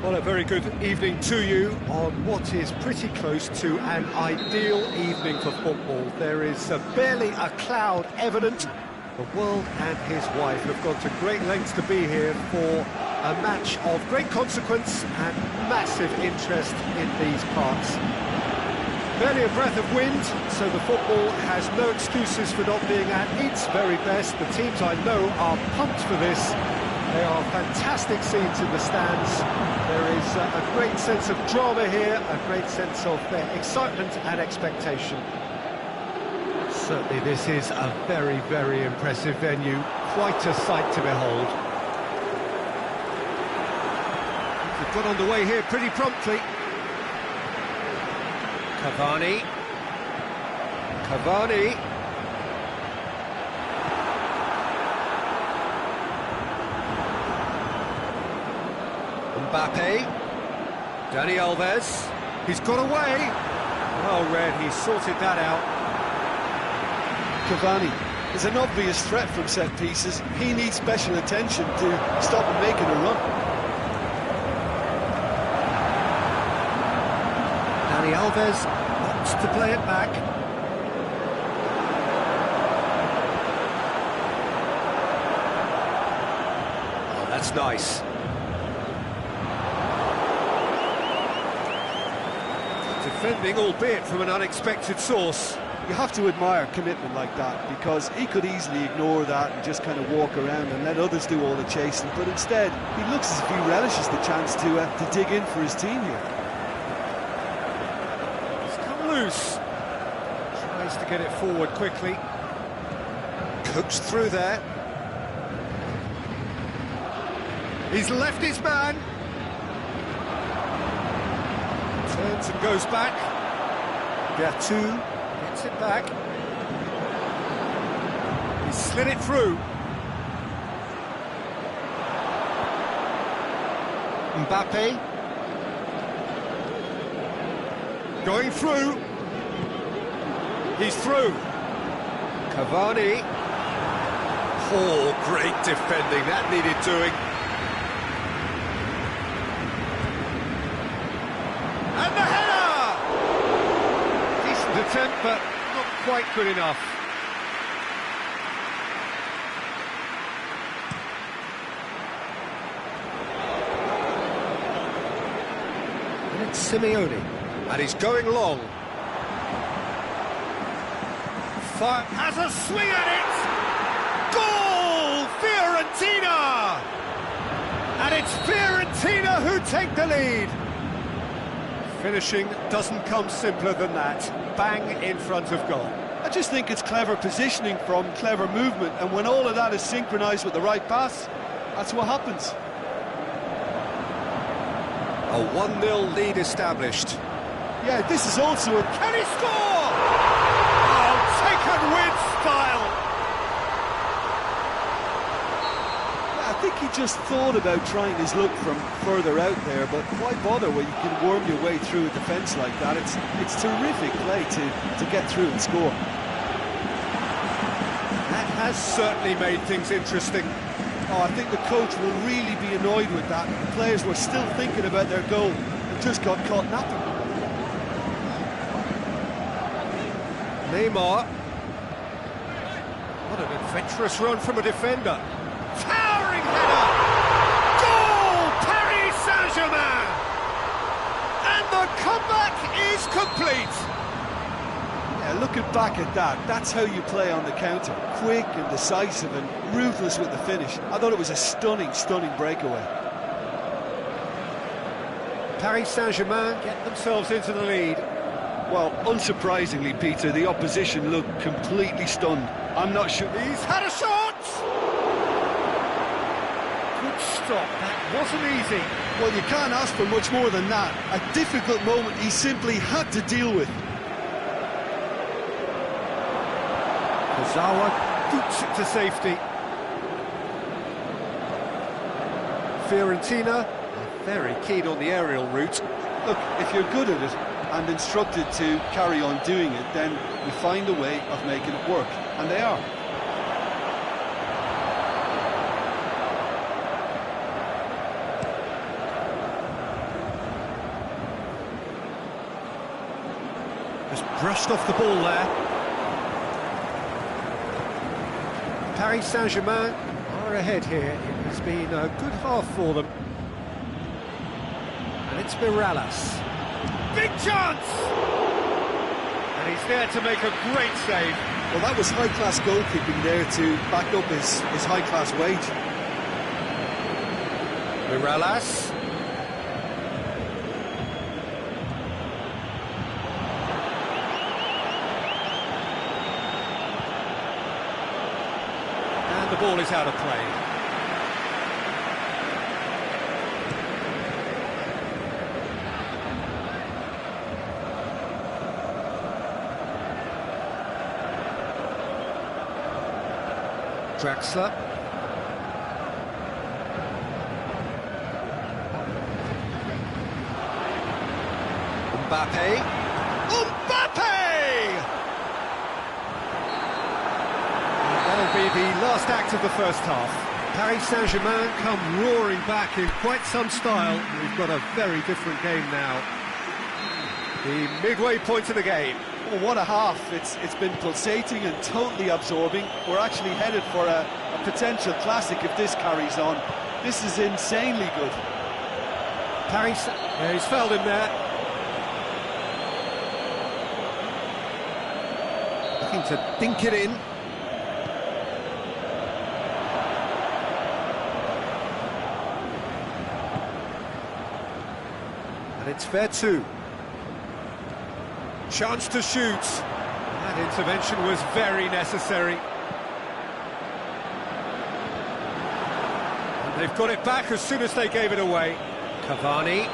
Well, a very good evening to you on what is pretty close to an ideal evening for football. There is barely a cloud evident. The world and his wife have gone to great lengths to be here for a match of great consequence and massive interest in these parts. Barely a breath of wind, so the football has no excuses for not being at its very best. The teams I know are pumped for this. They are fantastic scenes in the stands. There is a great sense of drama here, a great sense of excitement and expectation. Certainly this is a very, very impressive venue. Quite a sight to behold. They've got underway here pretty promptly. Cavani. Mbappe, Dani Alves, he's got away. Well read, he's sorted that out. Cavani is an obvious threat from set pieces. He needs special attention to stop him making a run. Dani Alves wants to play it back. Oh, that's nice. Defending, albeit from an unexpected source. You have to admire commitment like that, because he could easily ignore that and just kind of walk around and let others do all the chasing, but instead he looks as if he relishes the chance to dig in for his team here. He's come loose. Tries to get it forward quickly. Coaxed through there. He's left his man. Turns and goes back. Gattu gets it back. He slid it through. Mbappe. Going through. He's through. Cavani. Oh, great defending. That needed doing. And the header! Decent attempt, but not quite good enough. And it's Simeone, and he's going long. Fire has a swing at it! Goal! Fiorentina! And it's Fiorentina who take the lead. Finishing doesn't come simpler than that. Bang in front of goal. I just think it's clever positioning from clever movement, and when all of that is synchronised with the right pass, that's what happens. A 1-0 lead established. Yeah, this is also a... Can he score? Oh, taken with style. I think he just thought about trying his luck from further out there, but why bother when you can worm your way through a defence like that? It's terrific play to get through and score. That has certainly made things interesting. Oh, I think the coach will really be annoyed with that. The players were still thinking about their goal and just got caught napping. Neymar. What an adventurous run from a defender. Towering header! Goal! Paris Saint-Germain! And the comeback is complete! Yeah, looking back at that, that's how you play on the counter. Quick and decisive and ruthless with the finish. I thought it was a stunning, stunning breakaway. Paris Saint-Germain get themselves into the lead. Well, unsurprisingly, Peter, the opposition looked completely stunned. I'm not sure... He's had a shot! Good stop, that wasn't easy. Well, you can't ask for much more than that. A difficult moment he simply had to deal with. Kazawa boots it to safety. Fiorentina are very keen on the aerial route. Look, if you're good at it and instructed to carry on doing it, then you find a way of making it work, and they are. Brushed off the ball there. Paris Saint-Germain are ahead here. It has been a good half for them. And it's Mirallas. Big chance! And he's there to make a great save. Well, that was high-class goalkeeping there to back up his high-class wage. Mirallas. And the ball is out of play. Draxler. Mbappe. That'll be the last act of the first half. Paris Saint-Germain come roaring back in quite some style. We've got a very different game now. The midway point of the game. Oh, what a half. It's been pulsating and totally absorbing. We're actually headed for a potential classic if this carries on. This is insanely good. Paris, yeah, he's fouled him there. Looking to dink it in. And it's fair too. Chance to shoot. That intervention was very necessary. And they've got it back as soon as they gave it away. Cavani.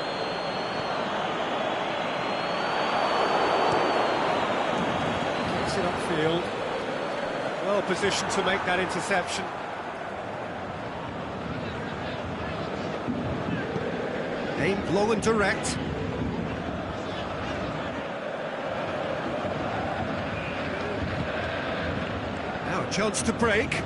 Gets it upfield. Well positioned to make that interception. Aimed low and direct. Now a chance to break.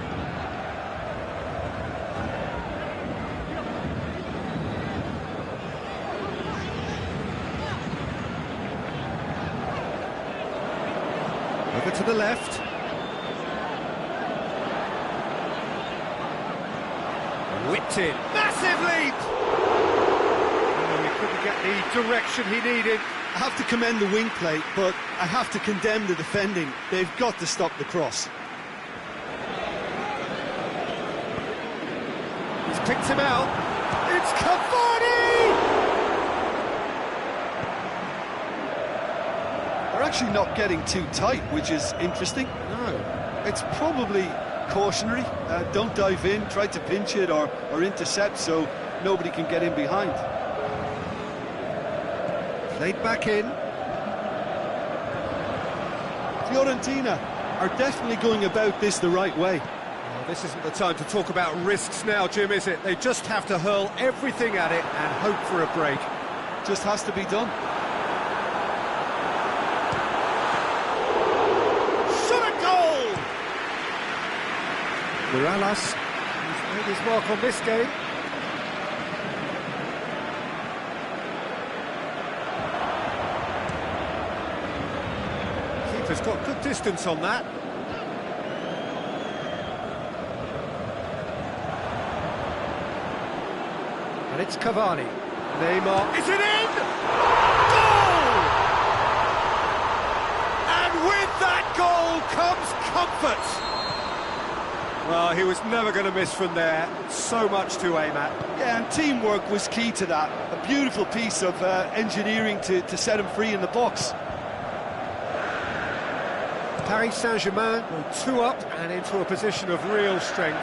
Over to the left. Whipped in. Massive leap! He couldn't get the direction he needed. I have to commend the wing play, but I have to condemn the defending. They've got to stop the cross. He's picked him out. It's Cavani! They're actually not getting too tight, which is interesting. No. It's probably cautionary. Don't dive in, try to pinch it or intercept so nobody can get in behind. Played back in. Fiorentina are definitely going about this the right way. Well, this isn't the time to talk about risks now, Jim, is it? They just have to hurl everything at it and hope for a break. Just has to be done. Shot a goal! Mirallas, he's made his mark on this game. Keeper's got good distance on that. And it's Cavani. Neymar. Is it in? Goal! And with that goal comes comfort. Well, he was never going to miss from there. So much to aim at. Yeah, and teamwork was key to that. A beautiful piece of engineering to set him free in the box. Paris Saint-Germain go 2 up and into a position of real strength.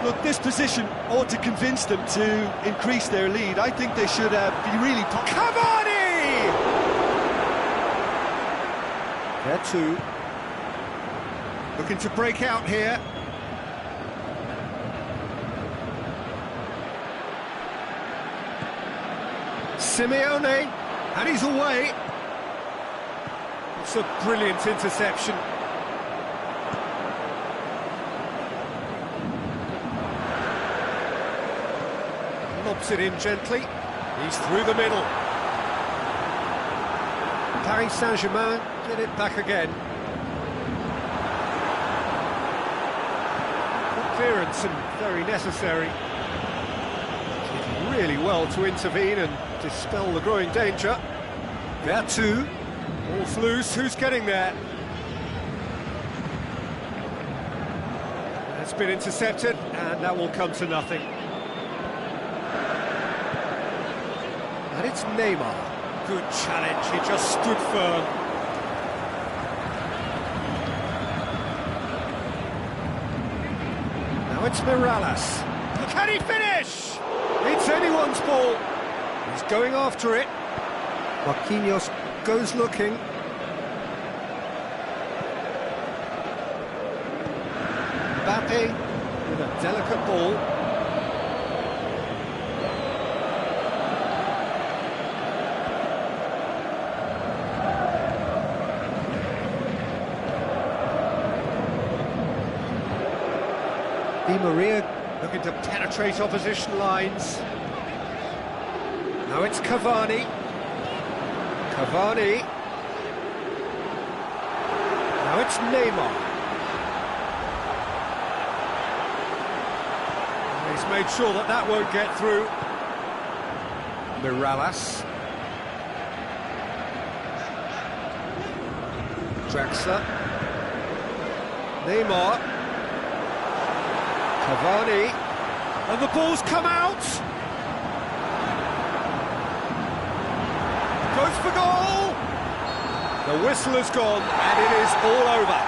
Look, this position ought to convince them to increase their lead. I think they should be really... Cavani! There too. Looking to break out here. Simeone, and he's away. It's a brilliant interception. Lobs it in gently. He's through the middle. Paris Saint-Germain Winning it back again. Good clearance and very necessary. Did really well to intervene and dispel the growing danger. Vertu, ball's loose, who's getting there? It's been intercepted, and that will come to nothing. And it's Neymar. Good challenge, he just stood firm. Now it's Morales. Can he finish? It's anyone's ball. He's going after it. Marquinhos goes looking. Mbappe with a delicate ball. Di Maria looking to penetrate opposition lines. Now it's Cavani. Cavani. Now it's Neymar. He's made sure that that won't get through. Morales. Draxler. Neymar. Cavani. And the ball's come out. Goes for goal. The whistle has gone and it is all over.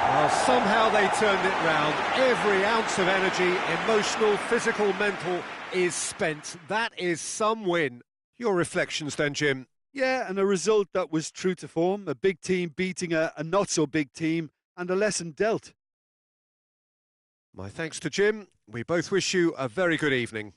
Well, somehow they turned it round. Every ounce of energy, emotional, physical, mental, is spent. That is some win. Your reflections then, Jim? Yeah, and a result that was true to form. A big team beating a not-so-big team, and a lesson dealt. My thanks to Jim. We both wish you a very good evening.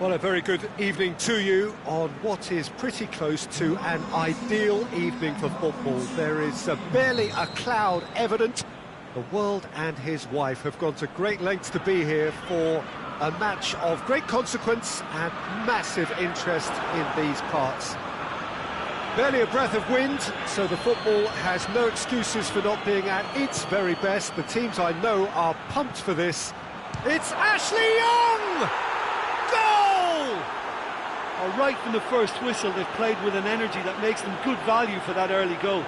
Well, a very good evening to you on what is pretty close to an ideal evening for football. There is barely a cloud evident. The world and his wife have gone to great lengths to be here for a match of great consequence and massive interest in these parts. Barely a breath of wind, so the football has no excuses for not being at its very best. The teams I know are pumped for this. It's Ashley Young! Goal! Oh, right from the first whistle, they've played with an energy that makes them good value for that early goal.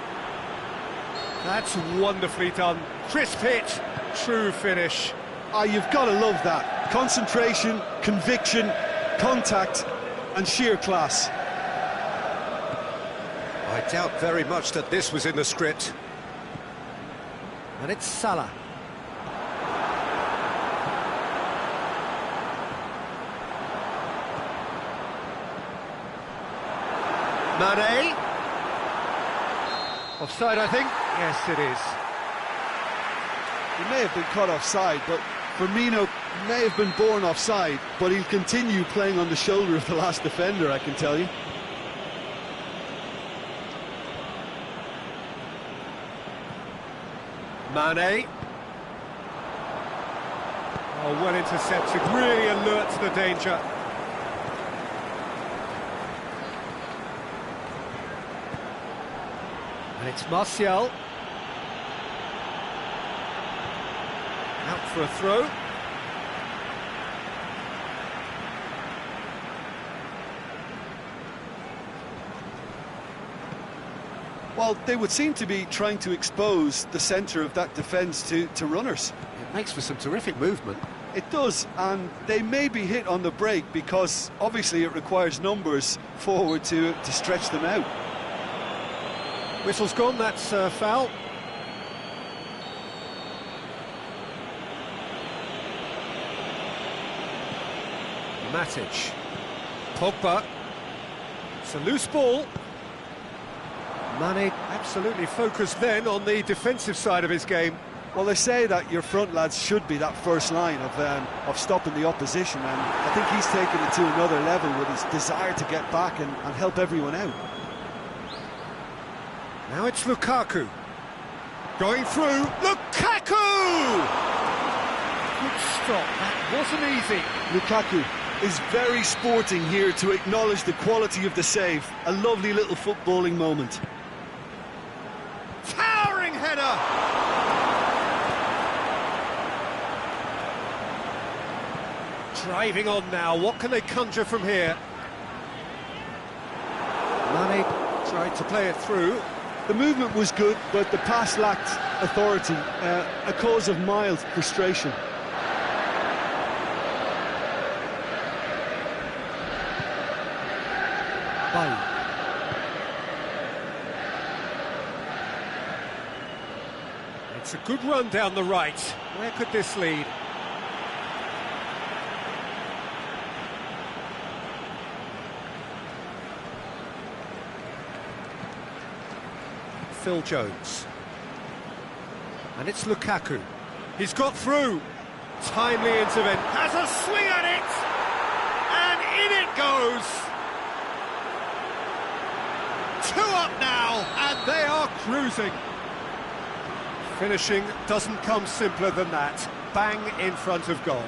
That's wonderfully done. Crisp hit, true finish. Ah, you've got to love that. Concentration, conviction, contact, and sheer class. I doubt very much that this was in the script. And it's Salah. Mane. Offside, I think. Yes, it is. He may have been caught offside, but Firmino may have been born offside, but he'll continue playing on the shoulder of the last defender, I can tell you. Mane. Oh, well intercepted, really alert to the danger. And it's Martial. Out for a throw. Well, they would seem to be trying to expose the centre of that defence to runners. It makes for some terrific movement. It does, and they may be hit on the break because obviously it requires numbers forward to stretch them out. Whistle's gone, that's foul. Matic. Pogba. It's a loose ball. Mane absolutely focused then on the defensive side of his game. Well, they say that your front lads should be that first line of stopping the opposition, and I think he's taken it to another level with his desire to get back and help everyone out. Now it's Lukaku. Going through. Lukaku! Good stop. That wasn't easy. Lukaku is very sporting here to acknowledge the quality of the save. A lovely little footballing moment. Towering header! Driving on now. What can they conjure from here? Mane tried to play it through. The movement was good, but the pass lacked authority, a cause of mild frustration. Bye. It's a good run down the right. Where could this lead? Phil Jones. And it's Lukaku. He's got through. Timely intervention. Has a swing at it! And in it goes! 2 up now, and they are cruising. Finishing doesn't come simpler than that. Bang in front of goal.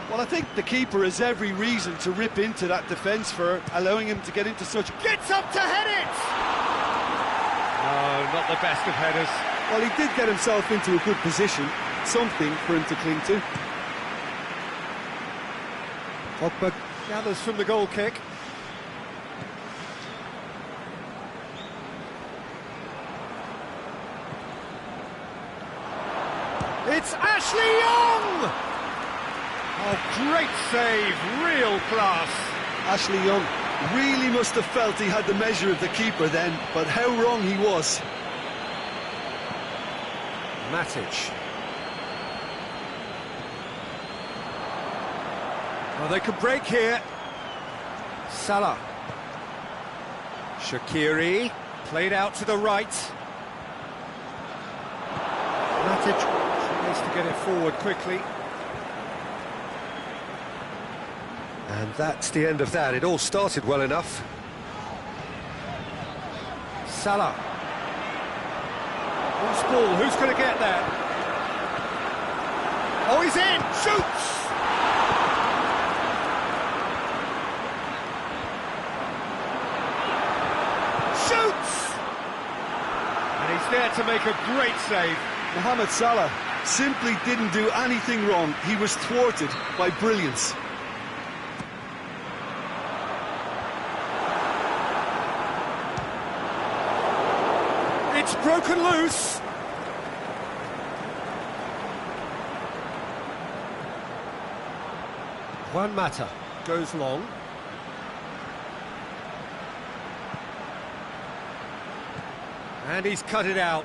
Well, I think the keeper has every reason to rip into that defence for allowing him to get into such... Gets up to head it! No, not the best of headers. Well, he did get himself into a good position, something for him to cling to. Pogba gathers from the goal kick. It's Ashley Young! Oh, great save, real class. Ashley Young really must have felt he had the measure of the keeper then, but how wrong he was. Matic. Well, they could break here. Salah. Shaqiri, played out to the right. Matic tries to get it forward quickly. And that's the end of that. It all started well enough. Salah. Who's ball? Who's going to get there? Oh, he's in! Shoots! Shoots! And he's there to make a great save. Mohamed Salah simply didn't do anything wrong. He was thwarted by brilliance. It's broken loose. Juan Mata goes long. And he's cut it out.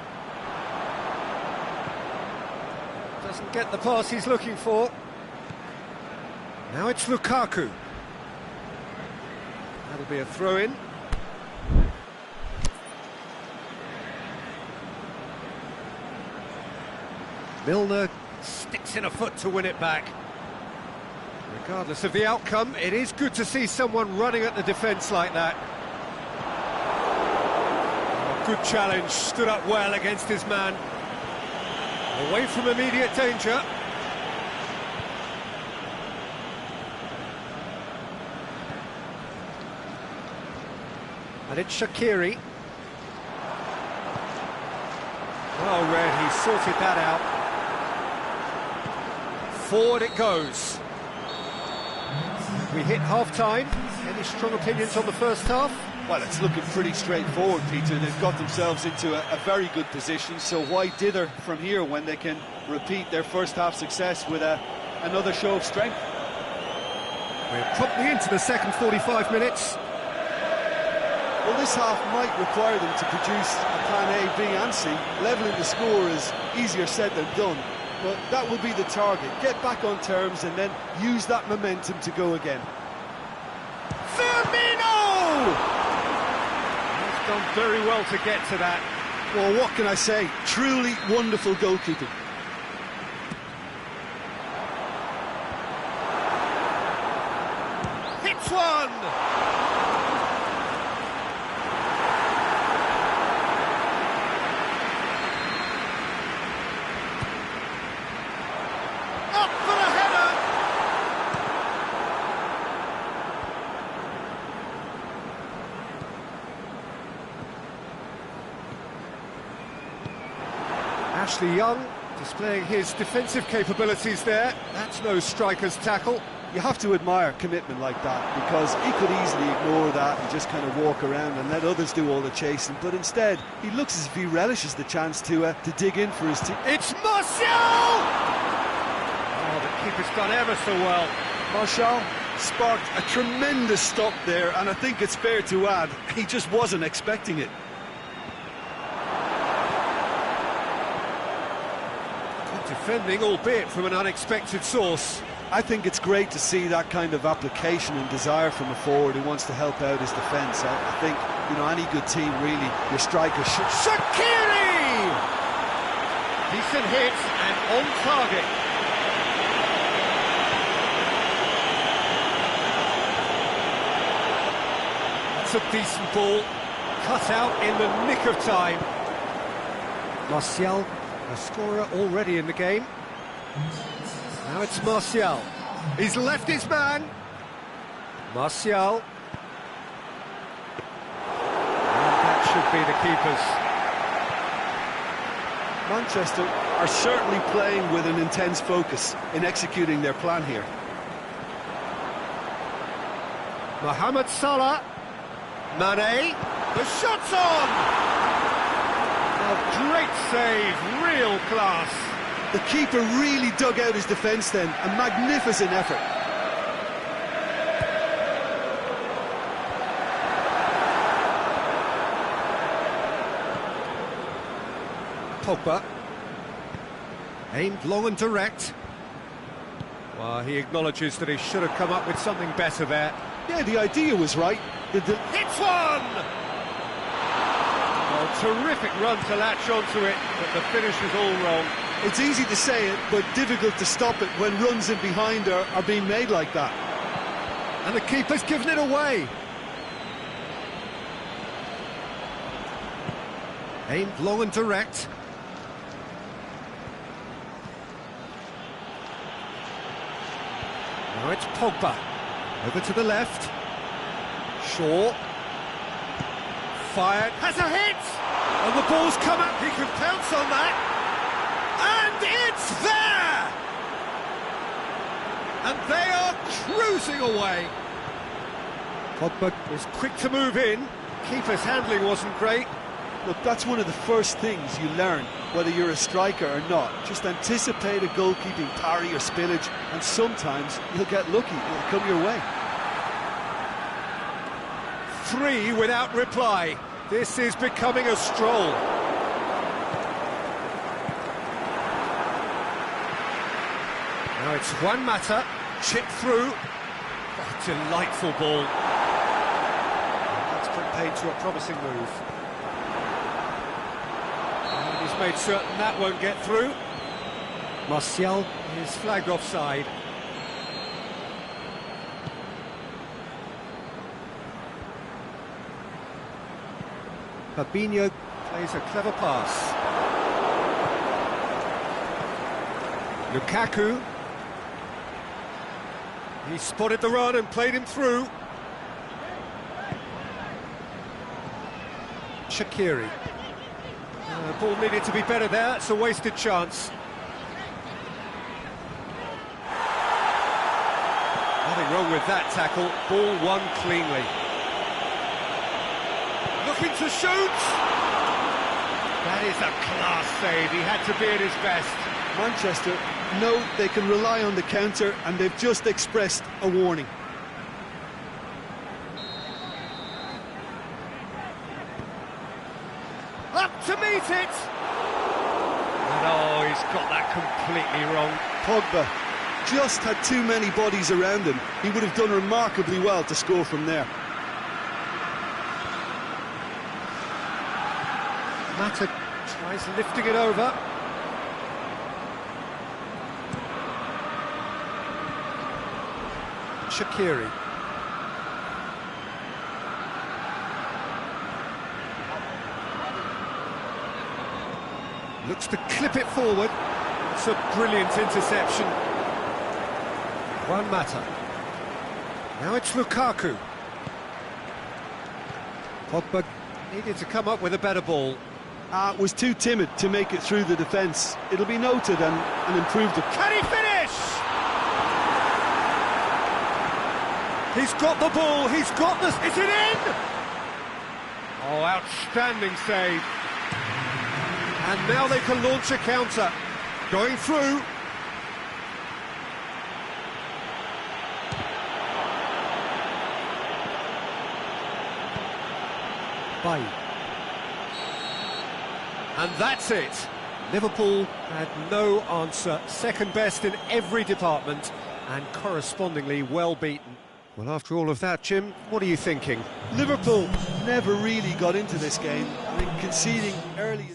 Doesn't get the pass he's looking for. Now it's Lukaku. That'll be a throw-in. Milner sticks in a foot to win it back. Regardless of the outcome, it is good to see someone running at the defence like that. Oh, good challenge, stood up well against his man. Away from immediate danger. And it's Shaqiri. Well read, he sorted that out. Forward it goes. We hit half-time. Any strong opinions on the first half? Well, it's looking pretty straightforward, Peter. They've got themselves into a very good position, so why dither from here when they can repeat their first half success with another show of strength? We're promptly into the second 45 minutes. Well, this half might require them to produce a plan A, B and C. Levelling the score is easier said than done, but that will be the target. Get back on terms and then use that momentum to go again. Firmino! He's done very well to get to that. Well, what can I say? Truly wonderful goalkeeping. Hits one! Ashley Young displaying his defensive capabilities there. That's no striker's tackle. You have to admire commitment like that, because he could easily ignore that and just kind of walk around and let others do all the chasing, but instead he looks as if he relishes the chance to dig in for his team. It's Martial! Oh, the keeper's done ever so well. Martial sparked a tremendous stop there, and I think it's fair to add, he just wasn't expecting it. Defending, albeit from an unexpected source. I think it's great to see that kind of application and desire from a forward who wants to help out his defence. I think, you know, any good team, really, your striker should... Shaqiri! Decent hit and on target. That's a decent ball, cut out in the nick of time. Martial, a scorer already in the game. Now it's Martial. He's left his man. Martial. And that should be the keepers. Manchester are certainly playing with an intense focus in executing their plan here. Mohamed Salah. Mane. The shot's on! A great save, real class. The keeper really dug out his defence then, a magnificent effort. Pogba, aimed long and direct. Well, he acknowledges that he should have come up with something better there. Yeah, the idea was right. Hits one! Well, terrific run to latch onto it, but the finish is all wrong. It's easy to say it, but difficult to stop it when runs in behind are being made like that. And the keeper's given it away. Aimed long and direct. Now it's Pogba. Over to the left. Shaw. Fired. Has a hit! And the ball's come up. He can pounce on that. And it's there! And they are cruising away. Pogba was quick to move in. Keeper's handling wasn't great. Look, that's one of the first things you learn, whether you're a striker or not. Just anticipate a goalkeeping parry or spillage, and sometimes you'll get lucky, it'll come your way. 3 without reply. This is becoming a stroll. Now it's Juan Mata, chipped through. Oh, delightful ball. That's put paid to a promising move. And he's made certain that won't get through. Martial is flagged offside. Fabinho plays a clever pass. Lukaku. He spotted the run and played him through. Shaqiri. Ball needed to be better there, it's a wasted chance. Nothing wrong with that tackle, ball won cleanly. Looking to shoot! That is a class save, he had to be at his best. Manchester know they can rely on the counter, and they've just expressed a warning. Up to meet it! And oh, he's got that completely wrong. Pogba just had too many bodies around him. He would have done remarkably well to score from there. Mata tries lifting it over. Shaqiri. Looks to clip it forward. It's a brilliant interception. Juan Mata. Now it's Lukaku. Pogba needed to come up with a better ball. Was too timid to make it through the defence. It'll be noted and improved. Can he finish? He's got the ball, he's got this. Is it in? Oh, outstanding save. And now they can launch a counter. Going through. Bay. And that's it. Liverpool had no answer. Second best in every department and correspondingly well beaten. Well, after all of that, Jim, what are you thinking? Liverpool never really got into this game. I mean, conceding early...